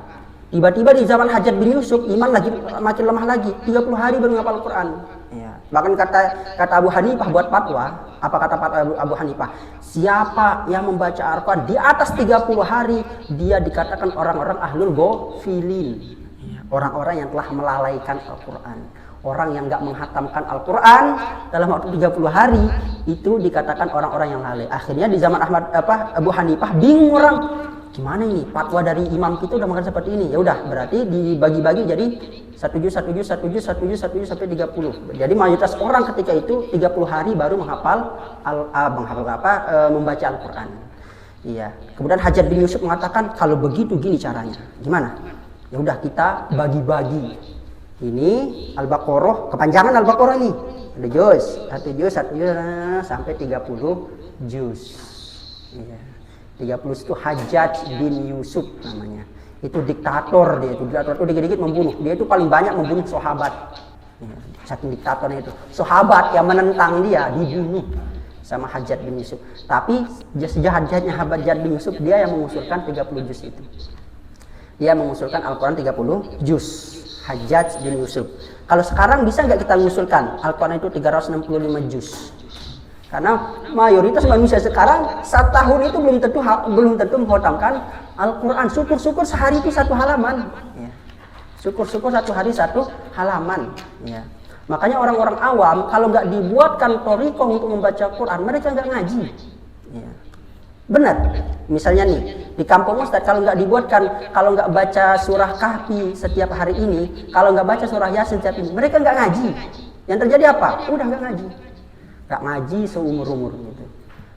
Tiba-tiba di zaman Hajjaj bin Yusuf, iman lagi makin lemah lagi. 30 hari baru hafal Quran. Ya. Bahkan kata Abu Hanifah buat fatwa, apa kata Abu Hanifah? Siapa yang membaca Al-Quran di atas 30 hari, dia dikatakan orang-orang ahlul ghafilin. Orang-orang yang telah melalaikan Al-Quran. Orang yang nggak menghatamkan Al-Quran dalam waktu 30 hari, itu dikatakan orang-orang yang lalai. Akhirnya di zaman Abu Hanifah bingung orang. Gimana ini? Fatwa dari imam kita udah makan seperti ini. Ya udah, berarti dibagi-bagi jadi 1 juz sampai 30. Jadi mayoritas orang ketika itu 30 hari baru membaca Al-Qur'an. Iya. Kemudian Hajjaj bin Yusuf mengatakan kalau begitu gini caranya. Gimana? Ya udah kita bagi-bagi. Ini Al-Baqarah, kepanjangan Al-Baqarah ini. Ada juz, 1 juz sampai 30 juz. Iya. 30 itu Hajjaj bin Yusuf namanya. Itu diktator dia itu. Diktator itu dikit-dikit membunuh. Dia itu paling banyak membunuh sahabat. Ya, saking diktatornya itu. Sahabat yang menentang dia dibunuh sama Hajjaj bin Yusuf. Tapi sejahat-jahatnya Hajjaj bin Yusuf, dia yang mengusulkan 30 juz itu. Dia mengusulkan Al-Quran 30 juz. Hajjaj bin Yusuf. Kalau sekarang bisa nggak kita mengusulkan Al-Quran itu 365 juz? Karena mayoritas manusia sekarang setahun itu belum tentu mengkhatamkan Al-Quran. Syukur-syukur sehari itu 1 halaman. Ya. Syukur-syukur 1 hari 1 halaman. Ya. Makanya orang-orang awam kalau nggak dibuatkan thariqah untuk membaca Quran, mereka nggak ngaji. Ya. Benar. Misalnya nih di kampung Ustaz kalau nggak baca surah Kahfi setiap hari ini, kalau nggak baca surah Yasin setiap ini, mereka nggak ngaji. Yang terjadi apa? Udah nggak ngaji. Nggak ngaji seumur-umur gitu.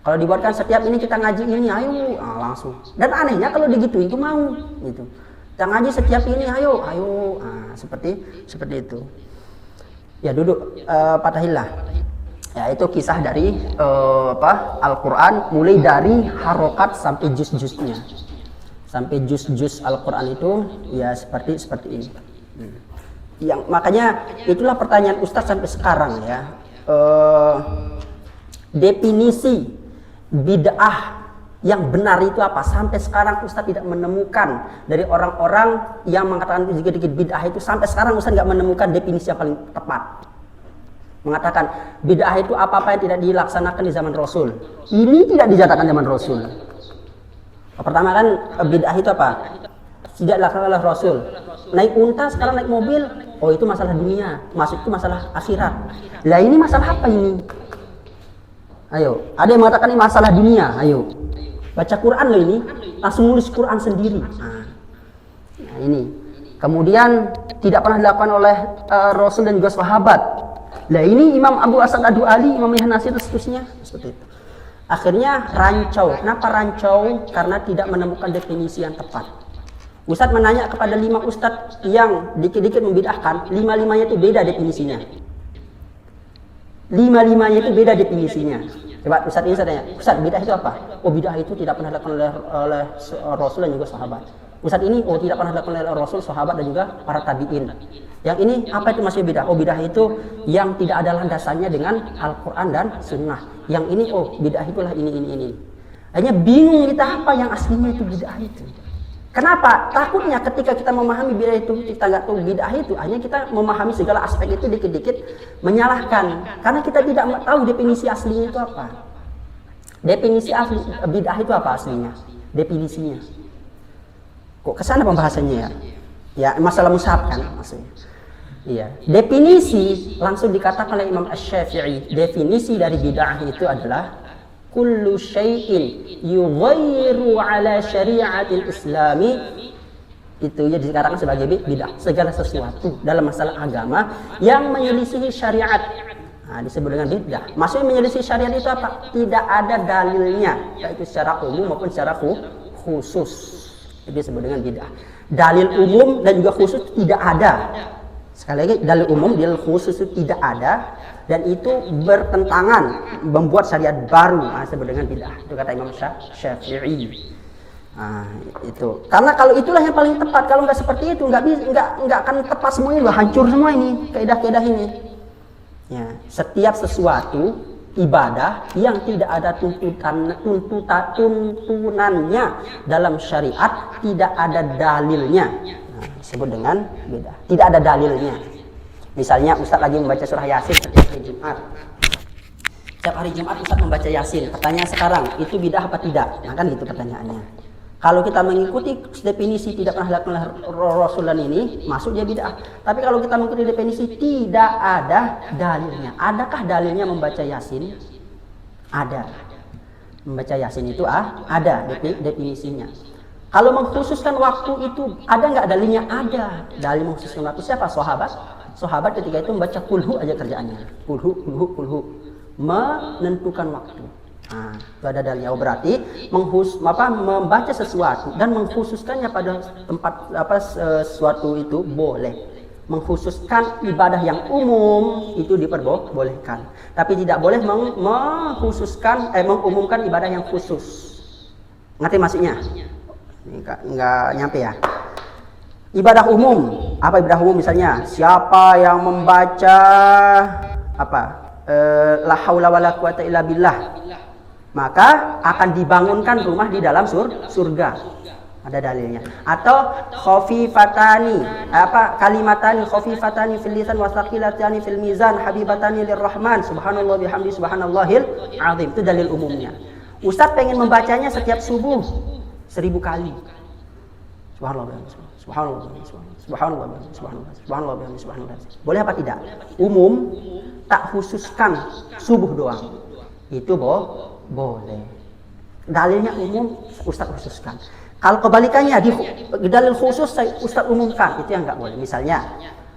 Kalau dibuatkan setiap ini kita ngaji ini, ayo langsung. Dan anehnya kalau digituin itu mau gitu. Kita ngaji setiap ini, ayo. Seperti itu. Ya duduk Fatahillah. Ya itu kisah dari Al-Quran mulai dari harokat sampai juz-juznya. Sampai juz-juz Al-Quran itu ya seperti ini. Yang makanya itulah pertanyaan Ustadz sampai sekarang ya. Definisi bid'ah yang benar itu apa? Sampai sekarang Ustadz tidak menemukan dari orang-orang yang mengatakan dikit-dikit bid'ah itu, sampai sekarang Ustadz nggak menemukan definisi yang paling tepat. Mengatakan bid'ah itu apa-apa yang tidak dilaksanakan di zaman Rasul. Ini tidak dinyatakan zaman Rasul. Pertama kan bid'ah itu apa? Tidak dilaksanakan oleh Rasul. Naik unta sekarang naik mobil, oh itu masalah dunia, masuk itu masalah akhirat. Lah ini masalah apa ini? Ayo, ada yang mengatakan ini masalah dunia, ayo. Baca Quran loh ini, langsung nulis Quran sendiri. Nah ini. Kemudian tidak pernah dilakukan oleh Rasul dan juga sahabat. Lah ini Imam Abu Asad Ad-Du'ali, Imam Yahya Nasir dan seterusnya. Seperti itu. Akhirnya rancau. Kenapa rancau? Karena tidak menemukan definisi yang tepat. Ustadz menanya kepada 5 ustadz yang dikit-dikit membid'ahkan, 5-5-nya itu beda definisinya. 5-5-nya itu beda definisinya. Coba Ustadz ini saya tanya, Ustadz bid'ah itu apa? Oh bid'ah itu tidak pernah dilakukan oleh Rasul dan juga sahabat. Ustadz ini oh tidak pernah dilakukan oleh Rasul, sahabat dan juga para tabi'in. Yang ini apa itu maksudnya bid'ah? Oh bid'ah itu yang tidak ada landasannya dengan Al-Quran dan Sunnah. Yang ini oh bid'ah itulah ini. Hanya bingung kita apa yang aslinya itu bid'ah itu. Kenapa? Takutnya ketika kita memahami bid'ah itu, kita nggak tahu bid'ah itu, hanya kita memahami segala aspek itu dikit-dikit menyalahkan. Karena kita tidak tahu definisi aslinya itu apa. Definisi asli bid'ah itu apa aslinya? Definisinya. Kok kesana pembahasannya ya? Ya masalah mushaf kan maksudnya. Iya. Definisi langsung dikatakan oleh Imam Asy-Syafi'i. Definisi dari bid'ah itu adalah kullu syai'in yughayyiru ala syari'atil islami, itu ya dikatakan sebagai bid'ah. Segala sesuatu dalam masalah agama yang menyelisihi syariat, nah, disebut dengan bid'ah. Maksudnya menyelisihi syariat itu apa? Tidak ada dalilnya, baik itu secara umum maupun secara khusus. Itu disebut dengan bid'ah. Dalil umum dan juga khusus tidak ada. Sekali lagi, dalil umum, dalil khusus itu tidak ada, dan itu bertentangan, membuat syariat baru, disebut dengan bid'ah. Itu kata Imam Syafi'i. Nah, itu. Karena kalau itulah yang paling tepat. Kalau nggak seperti itu, nggak akan tepat semuanya, hancur semua ini, kaidah-kaidah ini. Ya, setiap sesuatu ibadah yang tidak ada tuntunannya dalam syariat, tidak ada dalilnya. Disebut dengan bid'ah. Tidak ada dalilnya. Misalnya Ustadz lagi membaca surah Yasin setiap hari Jumat. Setiap hari Jumat Ustadz membaca Yasin. Pertanyaan sekarang, itu bid'ah apa tidak? Nah kan gitu pertanyaannya. Kalau kita mengikuti definisi tidak pernah dilakukan oleh Rasulullah ini, masuk dia bid'ah. Tapi kalau kita mengikuti definisi tidak ada dalilnya. Adakah dalilnya membaca Yasin? Ada. Membaca Yasin itu ada definisinya. Kalau mengkhususkan waktu itu ada nggak dalilnya? Ada. Dalil mengkhususkan waktu siapa? Sahabat. Sahabat ketika itu membaca kulhu aja kerjaannya. Kulhu. Menentukan waktu. Nah, itu ada dalilnya. Berarti membaca sesuatu dan mengkhususkannya pada tempat sesuatu itu boleh. Mengkhususkan ibadah yang umum itu diperbolehkan. Tapi tidak boleh mengumumkan ibadah yang khusus. Ngerti maksudnya? Enggak nyampe ya. Ibadah umum, apa ibadah umum misalnya? Siapa yang membaca la haula wala quwata illa billah, maka akan dibangunkan rumah di dalam surga. Ada dalilnya. Atau kalimatani khafifatani fil lisan wa thaqilatani fil mizan habibatani lirrahman subhanallah bihamdi subhanallahil azim. Itu dalil umumnya. Ustaz pengen membacanya setiap subuh 1000 kali. Subhanallah. Boleh apa tidak? Umum, tak khususkan subuh doang. Itu boleh. Dalilnya umum, Ustaz khususkan. Kalau kebalikannya di dalil khusus Ustaz umumkan, itu yang enggak boleh. Misalnya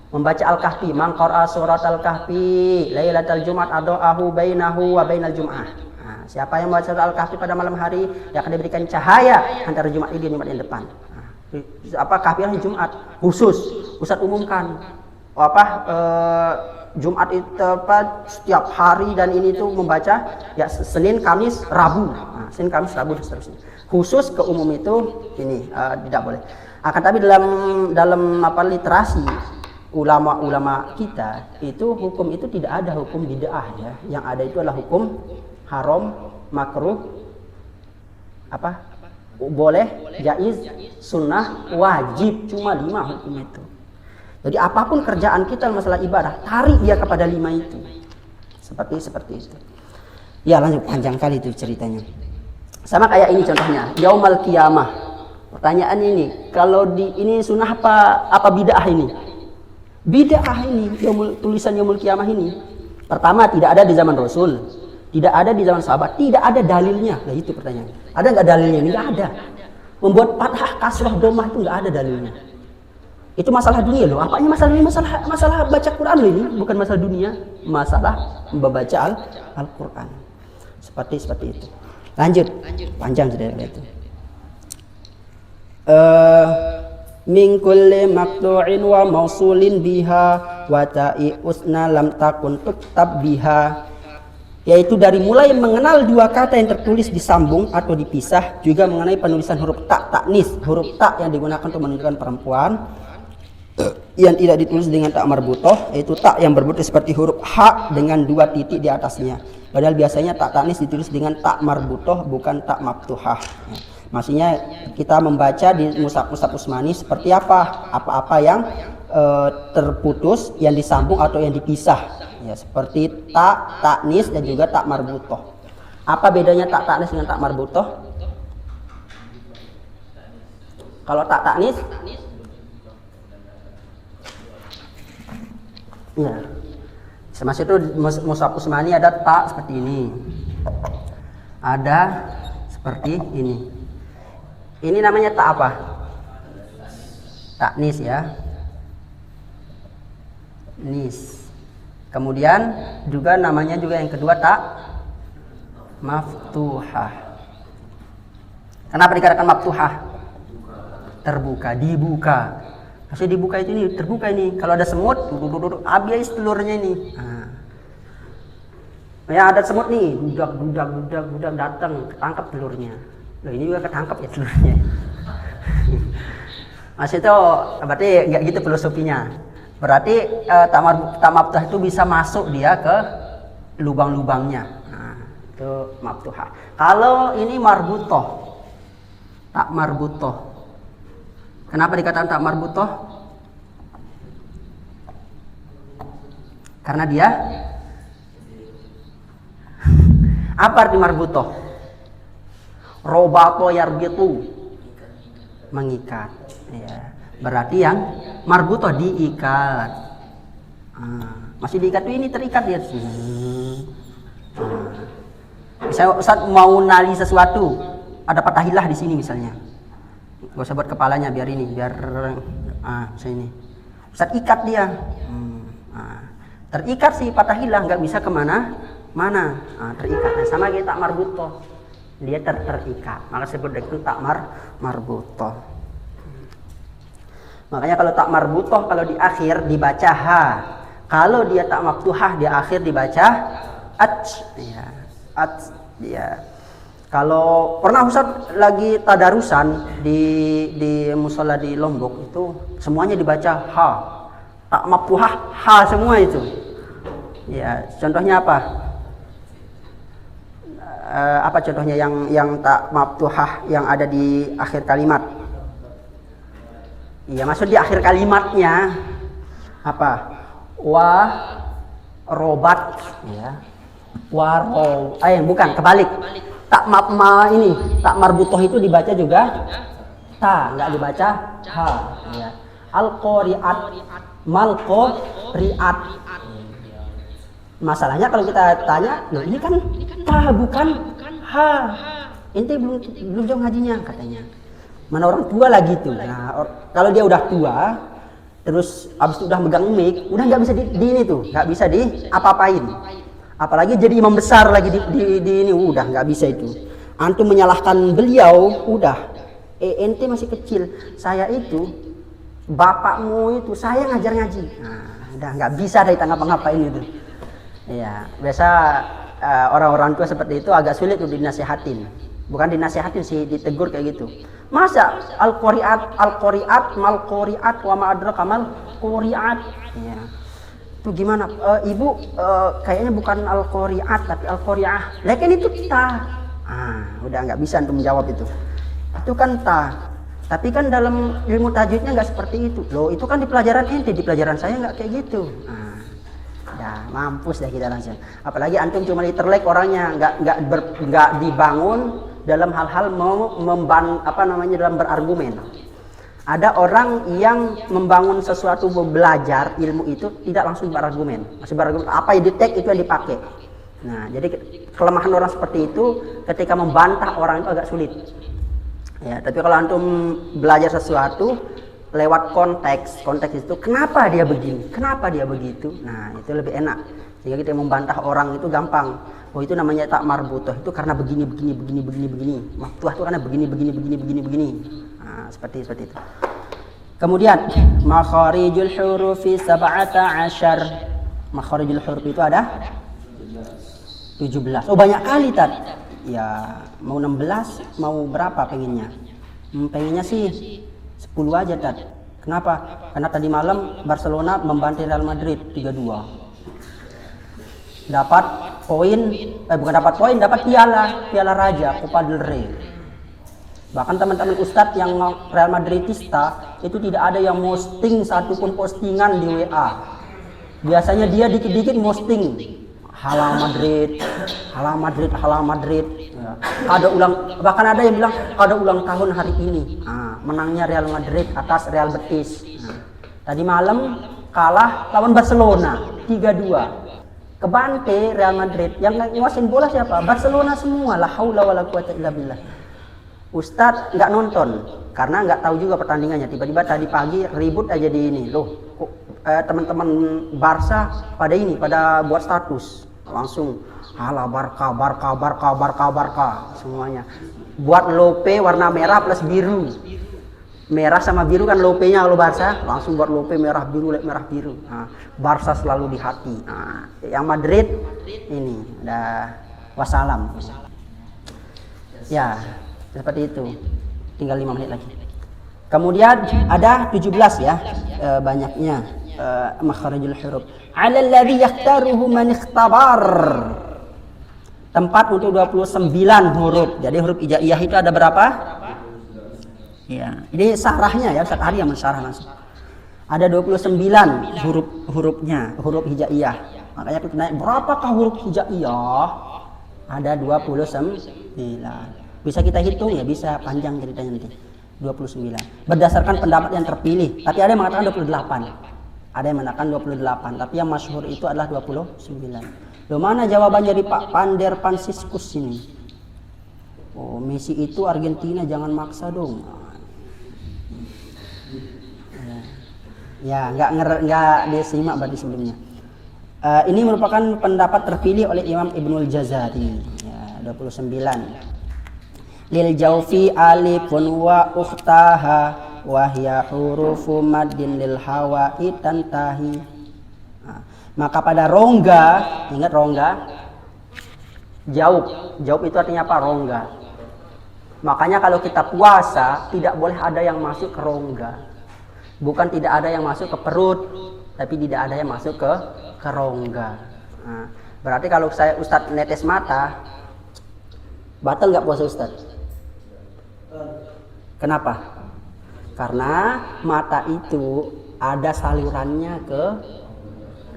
membaca Al-Kahfi, man qara'a surat Al-Kahfi lailatal Jumat adaahu bainahu wa bainal Jum'ah. Nah, siapa yang membaca Al-Kahfi pada malam hari, dia akan diberikan cahaya antara Jumat ini dan Jumat yang depan. Nah, Kahfi hari Jumat khusus Ustaz umumkan. Jumat itu setiap hari dan ini tuh membaca ya Senin, Kamis, Rabu. Nah, Senin, Kamis, Rabu dan seterusnya. Khusus ke umum itu ini tidak boleh. Akan tapi dalam literasi ulama-ulama kita itu hukum itu tidak ada hukum bid'ah ya. Yang ada itu adalah hukum haram, makruh, boleh, jaiz, sunnah, wajib, cuma 5 hukum itu. Jadi apapun kerjaan kita masalah ibadah, tarik dia kepada 5 itu. Seperti itu. Ya lanjut, panjang kali itu ceritanya. Sama kayak ini contohnya, Yaumal Qiyamah. Pertanyaan ini, kalau ini sunnah apa bid'ah ini? Bid'ah ini, tulisan Yaumul Qiyamah ini. Pertama, tidak ada di zaman Rasul, tidak ada di zaman sahabat, tidak ada dalilnya. Nah itu pertanyaan. Ada nggak dalilnya? Nggak ada. Membuat fathah, kasrah, domah itu nggak ada dalilnya. Itu masalah dunia loh. Apanya masalah ini? Masalah baca Quran loh ini, bukan masalah dunia. Masalah membaca Al-Quran. Seperti itu. Lanjut. Panjang sudah itu. Min kulli maqtu'in wa mausulin biha wa ta'i usna lam takun tuktab biha, yaitu dari mulai mengenal 2 kata yang tertulis disambung atau dipisah, juga mengenai penulisan huruf taknis, huruf tak yang digunakan untuk menunjukkan perempuan yang tidak ditulis dengan tak marbutoh, yaitu tak yang berbentuk seperti huruf H dengan 2 titik di atasnya. Padahal biasanya tak taknis ditulis dengan tak marbutoh, bukan tak maftuhah. Maksudnya kita membaca di mushaf Utsmani seperti apa yang terputus, yang disambung atau yang dipisah. Ya, seperti tak taknis dan juga tak marbutoh. Apa bedanya tak taknis dengan tak marbutoh? Kalau tak taknis, ya, semasa itu mushaf Utsmani ada tak seperti ini, ada seperti ini. Ini namanya tak apa? Taknis ya, nis. Kemudian juga namanya juga yang kedua tak maftuhah. Kenapa dikatakan maftuhah? Terbuka, dibuka. Maksudnya dibuka itu ini, terbuka ini. Kalau ada semut, habis telurnya ini. Ya ada semut nih, budak datang, ketangkap telurnya. Loh ini juga ketangkap ya telurnya. Maksud itu berarti nggak gitu filosofinya. Berarti tak maftuhah itu bisa masuk dia ke lubang-lubangnya. Nah, itu maftuhah. Kalau ini marbutoh, tak marbutoh. Kenapa dikatakan tak marbutoh? Karena dia apa arti marbutoh? Robato yarbitu, mengikat. Ya. Berarti yang marbutoh diikat. Masih diikat tuh ini terikat dia. Misalnya Ustaz mau nali sesuatu, ada patah hilah di sini misalnya. Gak usah buat kepalanya, biar sini. Ustaz ikat dia. Terikat si patah hilang, nggak bisa kemana mana. Terikat. Nah, sama kayak tak marbutoh, dia terikat. Maka sebut itu tak marbutoh. Makanya kalau tak marbutoh kalau di akhir dibaca ha. Kalau dia tak maftuhah di akhir dibaca at. Ya, at. Ya. Kalau pernah Ustaz lagi tadarusan di musola di Lombok itu semuanya dibaca ha. Tak maftuhah ha semua itu. Ya, contohnya apa? Apa contohnya yang tak maftuhah yang ada di akhir kalimat? Iya, maksud di akhir kalimatnya apa? Wa robat, ya. Bukan, kebalik. Tak tak marbutoh itu dibaca juga ta, nggak dibaca ha. Ya. Al-qari'at, mal-qari'at. Masalahnya kalau kita tanya, loh ini kan ta bukan ha. Ente belum jauh ngajinya katanya. Mana orang tua lagi tuh. Nah, kalau dia udah tua, terus abis itu udah megang mic, udah nggak bisa di ini tuh, nggak bisa di apa-apain. Apalagi jadi imam besar lagi di ini, udah nggak bisa itu. Antum menyalahkan beliau, udah. Ente masih kecil, saya itu bapakmu itu saya ngajar ngaji. Nah, udah nggak bisa dari ngapa-ngapain itu. Ya, biasa orang-orang tua seperti itu agak sulit untuk dinasihatin. Bukan dinasihatin sih, ditegur kayak gitu. Masa al-qari'at mal-qari'at wa ma adraka mal-qari'at. Ya. Itu gimana? Ibu kayaknya bukan al-qari'at tapi al-qari'ah. Lah kan itu ta. Udah nggak bisa untuk menjawab itu. Itu kan ta. Tapi kan dalam ilmu tajwidnya nggak seperti itu. Loh, itu kan di pelajaran ente, di pelajaran saya nggak kayak gitu. Ya, mampus dah kita langsung. Apalagi antum cuma literlek orangnya, nggak dibangun dalam hal-hal dalam berargumen. Ada orang yang membangun sesuatu, belajar ilmu itu tidak langsung berargumen. Masih berargumen, apa yang ditek itu yang dipakai. Nah, jadi kelemahan orang seperti itu ketika membantah orang itu agak sulit. Ya, tapi kalau antum belajar sesuatu lewat konteks itu kenapa dia begini, kenapa dia begitu, nah itu lebih enak. Sehingga kita membantah orang itu gampang. Oh, itu namanya tak marbutoh, itu karena begini. Maftuhah itu karena begini. Nah, seperti itu. Kemudian makharijul hurufi 17. Makharijul huruf itu ada 17. Oh, banyak kali Tad. Ya, mau 16, mau berapa pengennya? Pengennya sih 10 aja Tad. Kenapa? Karena tadi malam Barcelona membantai Real Madrid 3-2. Dapat piala raja, Copa del Rey. Bahkan teman-teman ustadz yang Real Madridista itu tidak ada yang posting satupun postingan di WA. Biasanya dia dikit-dikit posting Halang Madrid. Ya. Bahkan ada yang bilang ada ulang tahun hari ini. Menangnya Real Madrid atas Real Betis. Tadi malam kalah lawan Barcelona 3-2. Kebante Real Madrid, yang nguasain bola siapa? Barcelona semua. La haula wala quwata illa billah. Ustadz nggak nonton karena nggak tahu juga pertandingannya. Tiba-tiba tadi pagi ribut aja di ini. Loh, teman-teman Barca pada buat status. Langsung ala Barca semuanya. Buat lope warna merah plus biru. Merah sama biru kan lope-nya kalau Barca, langsung buat lope merah biru. Nah, Barca selalu di hati. Nah, yang Madrid ini udah wassalam. Ya, seperti itu. Tinggal 5 menit lagi. Kemudian ada 17 ya, banyaknya makharijul huruf. 'Alal ladzi yakhtaruhu man ikhtabar. Tempat untuk 29 huruf. Jadi huruf hijaiyah itu ada berapa? Ya, ini sarahnya ya, Ustaz Ari yang mensyarah langsung. Ada 29 hurufnya, huruf hijaiyah. Makanya kita tanya, berapakah huruf hijaiyah? Ada 29. Bisa kita hitung ya, bisa panjang ceritanya nanti. 29. Berdasarkan pendapat yang terpilih. Tapi ada yang mengatakan 28. Ada yang mengatakan 28, tapi yang masyhur itu adalah 29. Loh, mana jawaban dari Pak Pander Pansiskus ini? Oh, Messi itu Argentina, jangan maksa dong. Ya, nggak disimak berarti sebelumnya. Ini merupakan pendapat terpilih oleh Imam Ibnul Jazari. Ya, 29. Lil jaufi alifun wa ukhtaha wa hiya hurufu maddin lil hawa'i tantahi. Nah, maka pada rongga, ingat rongga, jaub itu artinya apa? Rongga. Makanya kalau kita puasa tidak boleh ada yang masuk ke rongga. Bukan tidak ada yang masuk ke perut, tapi tidak ada yang masuk ke rongga. Nah, berarti kalau saya Ustadz netes mata, batal nggak puasa Ustadz? Kenapa? Karena mata itu ada salurannya ke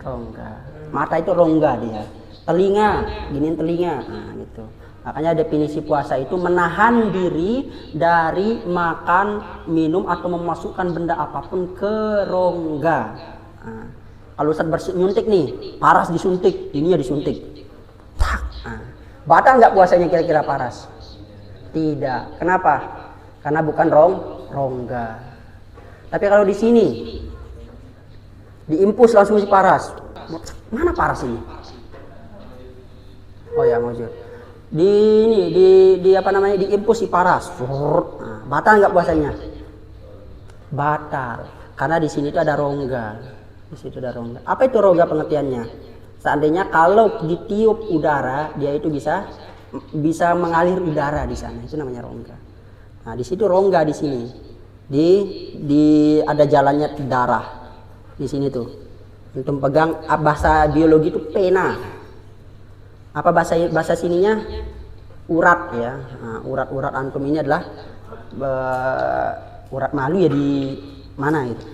rongga. Mata itu rongga dia. Telinga, giniin telinga, nah gitu. Makanya definisi puasa itu menahan diri dari makan, minum atau memasukkan benda apapun ke rongga. Nah, kalau Ustadz nyuntik nih, paras disuntik, ininya disuntik. Nah, batal nggak puasanya kira-kira paras? Tidak. Kenapa? Karena bukan rongga. Tapi kalau di sini diimpus langsung si paras. Mana paras ini? Oh ya, maujud. Di apa namanya, diimpus si paras. Nah, batal nggak puasanya? Batal, karena di sini itu ada rongga. Di situ ada rongga. Apa itu rongga pengertiannya? Seandainya kalau ditiup udara, dia itu bisa mengalir udara di sana. Itu namanya rongga. Nah, di situ rongga di sini. Di ada jalannya darah. Di sini tuh. Untuk pegang bahasa biologi itu pena. Apa bahasa sininya? Urat ya. Nah, urat antum ini adalah urat malu ya, di mana gitu.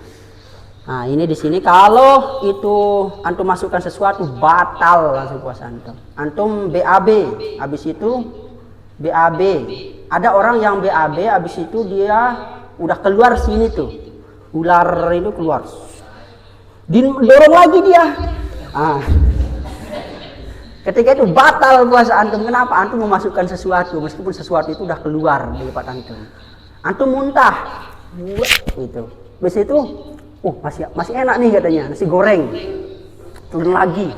Nah, ini di sini kalau itu antum masukkan sesuatu, batal langsung puasa antum. Antum BAB, habis itu BAB. Ada orang yang BAB, habis itu dia udah keluar sini tuh. Ular itu keluar. Dorong lagi dia. Ah. Ketika itu batal puasa antum. Kenapa? Antum memasukkan sesuatu, meskipun sesuatu itu udah keluar dari tempat antum. Antum muntah, gitu. Habis itu, masih enak nih katanya, nasi goreng. Turun lagi,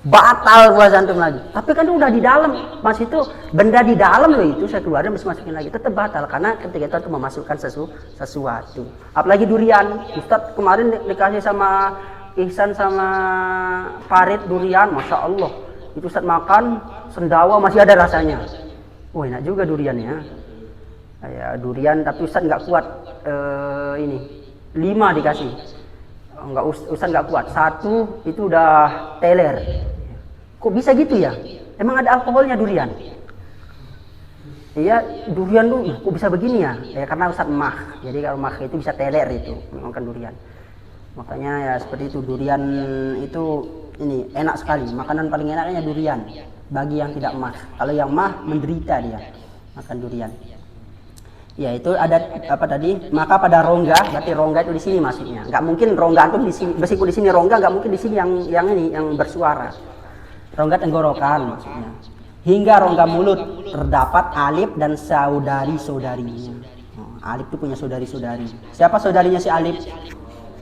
batal puasa antum lagi. Tapi kan udah di dalam, masih itu benda di dalam loh itu, saya keluarin masih masukin lagi, tetap batal karena ketika itu antum memasukkan sesuatu. Apalagi durian. Ustadz kemarin dikasih sama Ihsan sama Farid durian, masya Allah. Itu Ustadz makan, sendawa masih ada rasanya. Oh, enak juga duriannya. Ya, durian tapi Ustadz nggak kuat. 5 dikasih. Ustadz nggak kuat. 1 itu udah teler. Kok bisa gitu ya? Emang ada alkoholnya durian? Iya, durian tuh kok bisa begini ya? Ya karena Ustadz mah. Jadi kalau mah itu bisa teler itu makan durian. Makanya ya seperti itu, durian itu ini enak sekali, makanan paling enaknya durian bagi yang tidak mah. Kalau yang mah menderita dia makan durian. Ya itu ada apa tadi? Maka pada rongga, berarti rongga itu di sini maksudnya. Nggak mungkin rongga antum di sini, meskipun di sini rongga nggak mungkin di sini yang bersuara. Rongga tenggorokan maksudnya. Hingga rongga mulut terdapat alif dan saudari-saudarinya. Alif itu punya saudari-saudari. Siapa saudarinya si alif?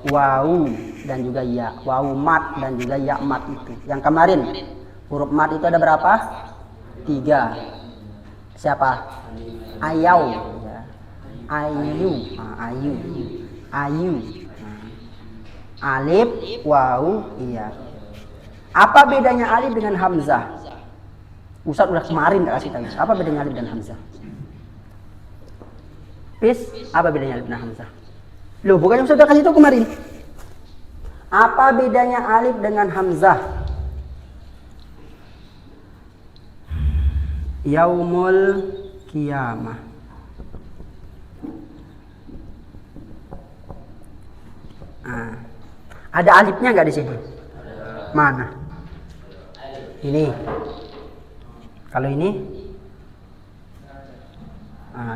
Wawu dan juga ya, wawu mat dan juga ya mat itu. Yang kemarin huruf mat itu ada berapa? 3. Siapa? Ayau, ya. Ayu, ayu, ayu. Alif, wawu, iya. Apa bedanya alif dengan hamzah? Ustadz udah kemarin kasih tahu. Apa bedanya alif dan hamzah? Apa bedanya alif dan hamzah? Loh, bukannya Ustadz kasih tahu kemarin? Apa bedanya alif dengan hamzah? Yaumul qiyamah. Nah, ada alifnya nggak di sini? Mana? Ini. Kalau ini?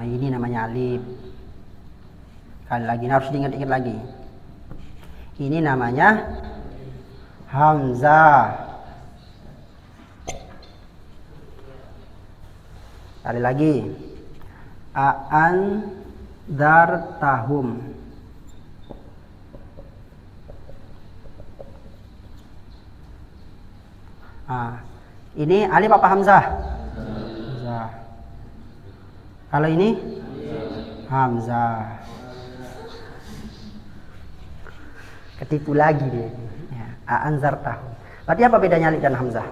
Ini namanya alif. Kali lagi, harus diingat-ingat lagi. Ini namanya hamzah. Kali lagi. Aan dartahum. Nah, ini alif apa hamzah? Hamzah. Kalau ini hamzah. Ketipu lagi dia. Ya, anzartahu. Berarti apa bedanya alif dan hamzah?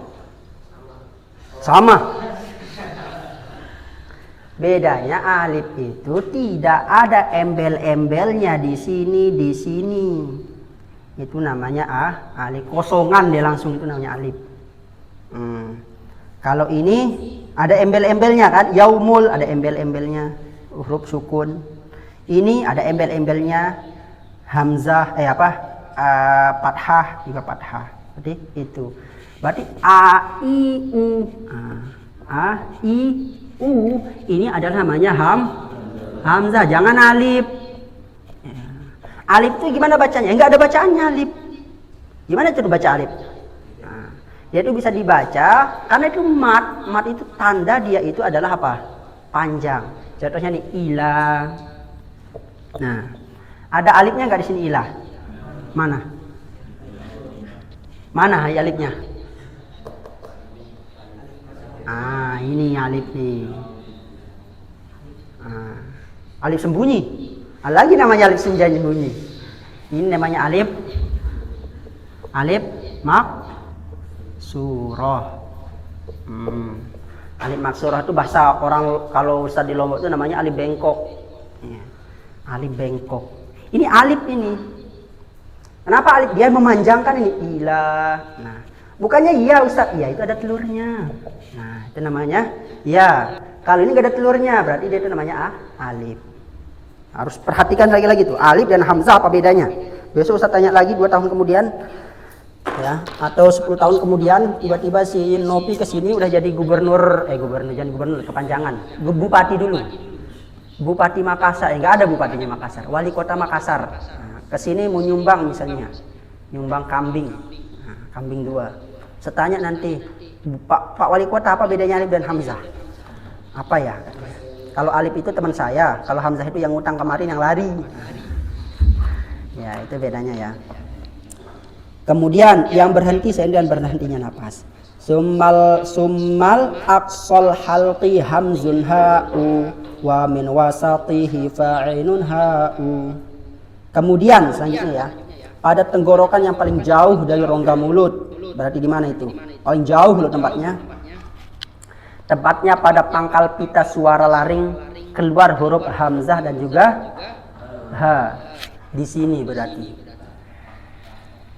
Sama. Bedanya alif itu tidak ada embel-embelnya di sini, di sini. Itu namanya alif. Kosongan dia langsung, itu namanya alif. Kalau ini ada embel-embelnya kan, yaumul ada embel-embelnya, huruf sukun. Ini ada embel-embelnya, hamzah, fathah juga fathah. Berarti itu. Berarti a i u. A i u ini adalah namanya hamzah, jangan alif. Alif itu gimana bacanya? Enggak ada bacaannya alif. Gimana itu baca alif? Dia itu bisa dibaca karena itu mat itu tanda dia itu adalah apa? Panjang. Contohnya nih ilah. Nah, ada alifnya nggak di sini ilah? Mana? Mana alifnya? Ini alif nih. Alif sembunyi. Lagi namanya alif sembunyi. Ini namanya alif maksurah. Alif maksurah itu bahasa orang kalau Ustaz di Lombok itu namanya alif bengkok. Ya. Alif bengkok. Ini alif ini. Kenapa alif? Dia memanjangkan ini ilah. Nah, bukannya iya Ustaz, iya itu ada telurnya. Nah, itu namanya ya. Kalau ini gak ada telurnya, berarti dia itu namanya alif. Harus perhatikan lagi tuh, alif dan hamzah apa bedanya. Besok Ustaz tanya lagi 2 tahun kemudian. Ya, atau 10 tahun kemudian tiba-tiba si Nopi kesini udah jadi gubernur kepanjangan, bupati dulu, bupati Makassar, enggak ada bupatinya Makassar, wali kota Makassar, kesini mau nyumbang misalnya, nyumbang kambing, kambing 2, setanya nanti Pak wali kota apa bedanya alif dan hamzah, apa ya? Kalau alif itu teman saya, kalau hamzah itu yang ngutang kemarin yang lari, ya itu bedanya ya. Kemudian yang berhenti dan berhentinya napas. Summal aqsal halqi hamzun ha'u wa min wasatihi fa'inun ha'u. Kemudian selanjutnya ya, pada tenggorokan yang paling jauh dari rongga mulut. Berarti di mana itu? Paling jauh loh tempatnya. Tempatnya pada pangkal pita suara laring keluar huruf hamzah dan juga ha. Di sini berarti.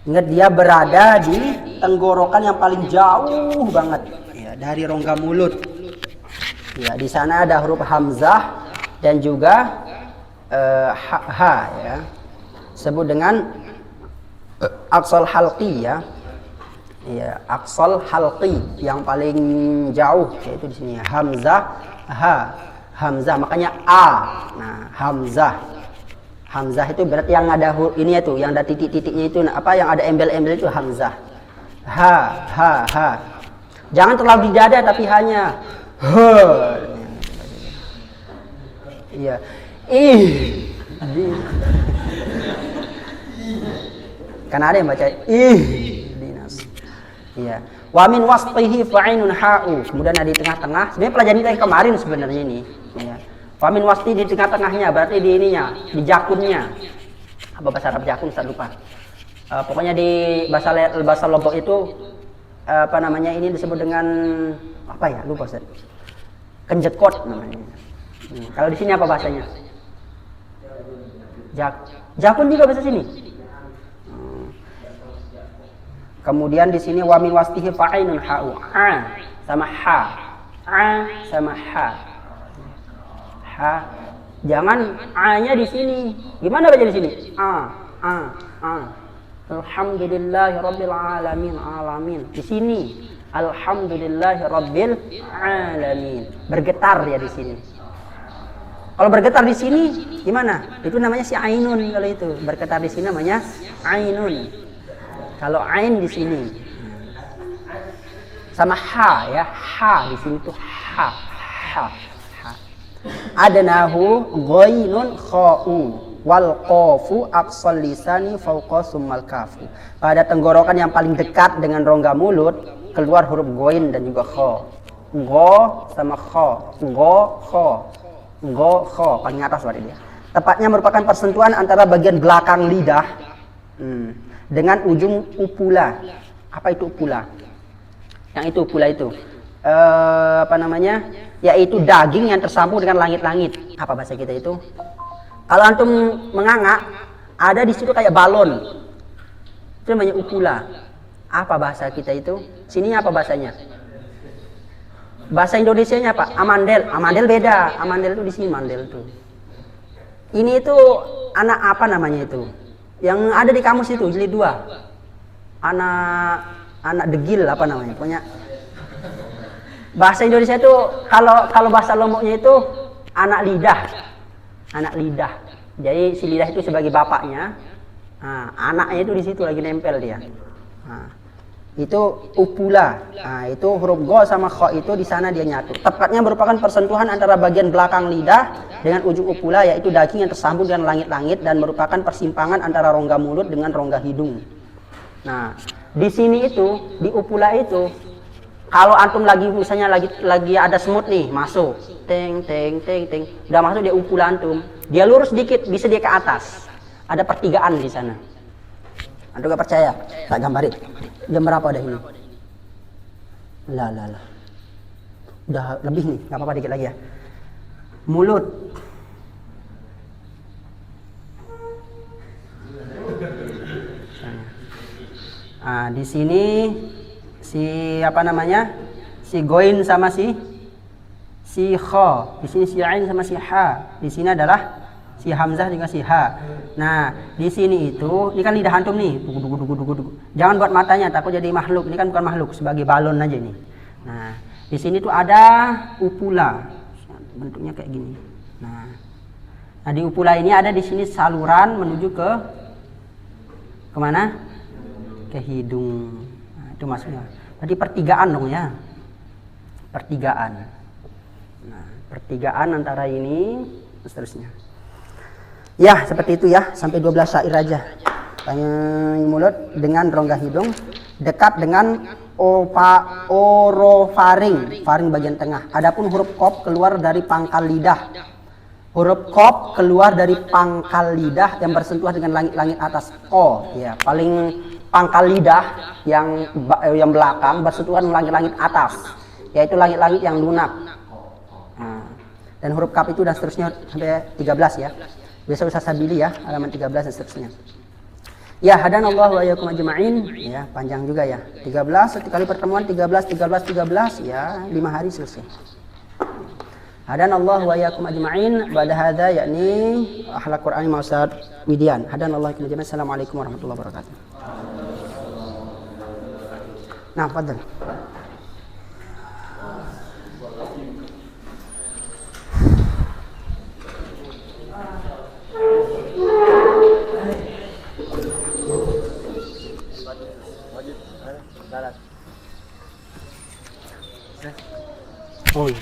Ingat dia berada di tenggorokan yang paling jauh banget ya, dari rongga mulut. Ya, di sana ada huruf hamzah dan juga ha ya. Sebut dengan aqsal halqi ya. Ya, aqsal halqi yang paling jauh yaitu di sini hamzah ha. Hamzah makanya a. Nah, hamzah. Hamzah itu berarti yang ada ini itu, yang ada titik-titiknya itu apa, yang ada embel-embel itu hamzah. Ha. Jangan terlalu di dada tapi hanya ha. Iya. Kan ada yang baca dinas. Iya. Wa min wasfihi fa'inun ha'u. Kemudian ada di tengah-tengah. Sebenarnya pelajaran kita yang kemarin sebenarnya ini. Iya. Wamin wasti di tengah-tengahnya, berarti di ininya, di jakunnya. Apa bahasa Arab jakun, saya lupa. Pokoknya di bahasa Lombok itu apa namanya ini disebut dengan apa ya? Lupa Ustaz. Kenjekot namanya. Kalau di sini apa bahasanya? Jakun juga bahasa sini. Kemudian di sini wamin wastihi fa'inun ha'u. A sama ha. A sama ha. Ha. Jangan a-nya di sini. Gimana baca di sini? A. Alhamdulillahirabbil alamin. Di sini alhamdulillahirabbil alamin. Bergetar ya di sini. Kalau bergetar di sini gimana? Itu namanya si ainun kalau itu. Bergetar di sini namanya ainun. Kalau ain di sini. Sama ha ya. Ha di sini tuh ha. Adnahu ghainun kha'u wal qafu aqsal lisani fawqa summal kafu. Pada tenggorokan yang paling dekat dengan rongga mulut, keluar huruf goin dan juga kho. Go sama kho. Go, kho. Go, kho. Paling atas berarti dia. Tepatnya merupakan persentuhan antara bagian belakang lidah dengan ujung upula. Apa itu upula? Yang itu upula itu yaitu daging yang tersambung dengan langit-langit. Apa bahasa kita itu? Kalau antum menganga, ada di situ kayak balon. Itu namanya upula. Apa bahasa kita itu? Sininya apa bahasanya? Bahasa Indonesianya apa? Amandel. Amandel beda. Amandel itu di sini mandel tuh. Ini itu anak apa namanya itu? Yang ada di kamus itu jilid 2. Anak degil apa namanya? Pokoknya bahasa Indonesia itu kalau bahasa Lomboknya itu anak lidah. Anak lidah. Jadi si lidah itu sebagai bapaknya. Nah, anaknya itu di situ lagi nempel dia. Nah, itu upula. Nah, itu huruf go sama kho itu di sana dia nyatu. Tepatnya merupakan persentuhan antara bagian belakang lidah dengan ujung upula, yaitu daging yang tersambung dengan langit-langit dan merupakan persimpangan antara rongga mulut dengan rongga hidung. Nah, di sini itu di upula itu kalau antum lagi misalnya lagi ada semut nih masuk, teng, udah masuk dia upula antum, dia lurus dikit bisa dia ke atas. Ada pertigaan di sana. Antum gak percaya? Tak gambarin. Jam berapa dah ini? Lah. Udah lebih nih, nggak apa-apa dikit lagi ya. Mulut. Nah, di sini si goin sama si kho. Di sini si ain sama si ha. Di sini adalah si hamzah dengan si ha. Nah, di sini itu, ini kan lidah antum nih. Jangan buat matanya, takut jadi makhluk. Ini kan bukan makhluk, sebagai balon aja nih. Nah, di sini tuh ada upula. Bentuknya kayak gini. Nah, di upula ini ada di sini saluran menuju ke kemana? Ke hidung. Nah, itu maksudnya. Tadi pertigaan dong ya. Pertigaan. Nah, pertigaan antara ini dan seterusnya. Ya, seperti itu ya, sampai 12 syair aja. Mulut dengan rongga hidung dekat dengan orofaring, faring bagian tengah. Adapun huruf qaf keluar dari pangkal lidah. Huruf qaf keluar dari pangkal lidah yang bersentuhan dengan langit-langit atas. Ya, paling pangkal lidah yang belakang bersentuhan dengan langit-langit atas, yaitu langit-langit yang lunak. Nah, dan huruf kaf itu dan seterusnya sampai 13 ya. Biasa Ustaz Sabili ya, halaman 13 dan seterusnya. Ya, hadanallahu wa iyyakum ajma'in. Ya, panjang juga ya. 13 satu kali pertemuan 13 ya, 5 hari selesai. Hadanallahu wa iyyakum ajma'in. Ba'da hadza yakni akhlaq Qur'ani ma Ustaz Midian. Hadanallahu wa iyyakum ajma'in. Assalamualaikum warahmatullahi wabarakatuh. Nah, fadhal. Oh iya.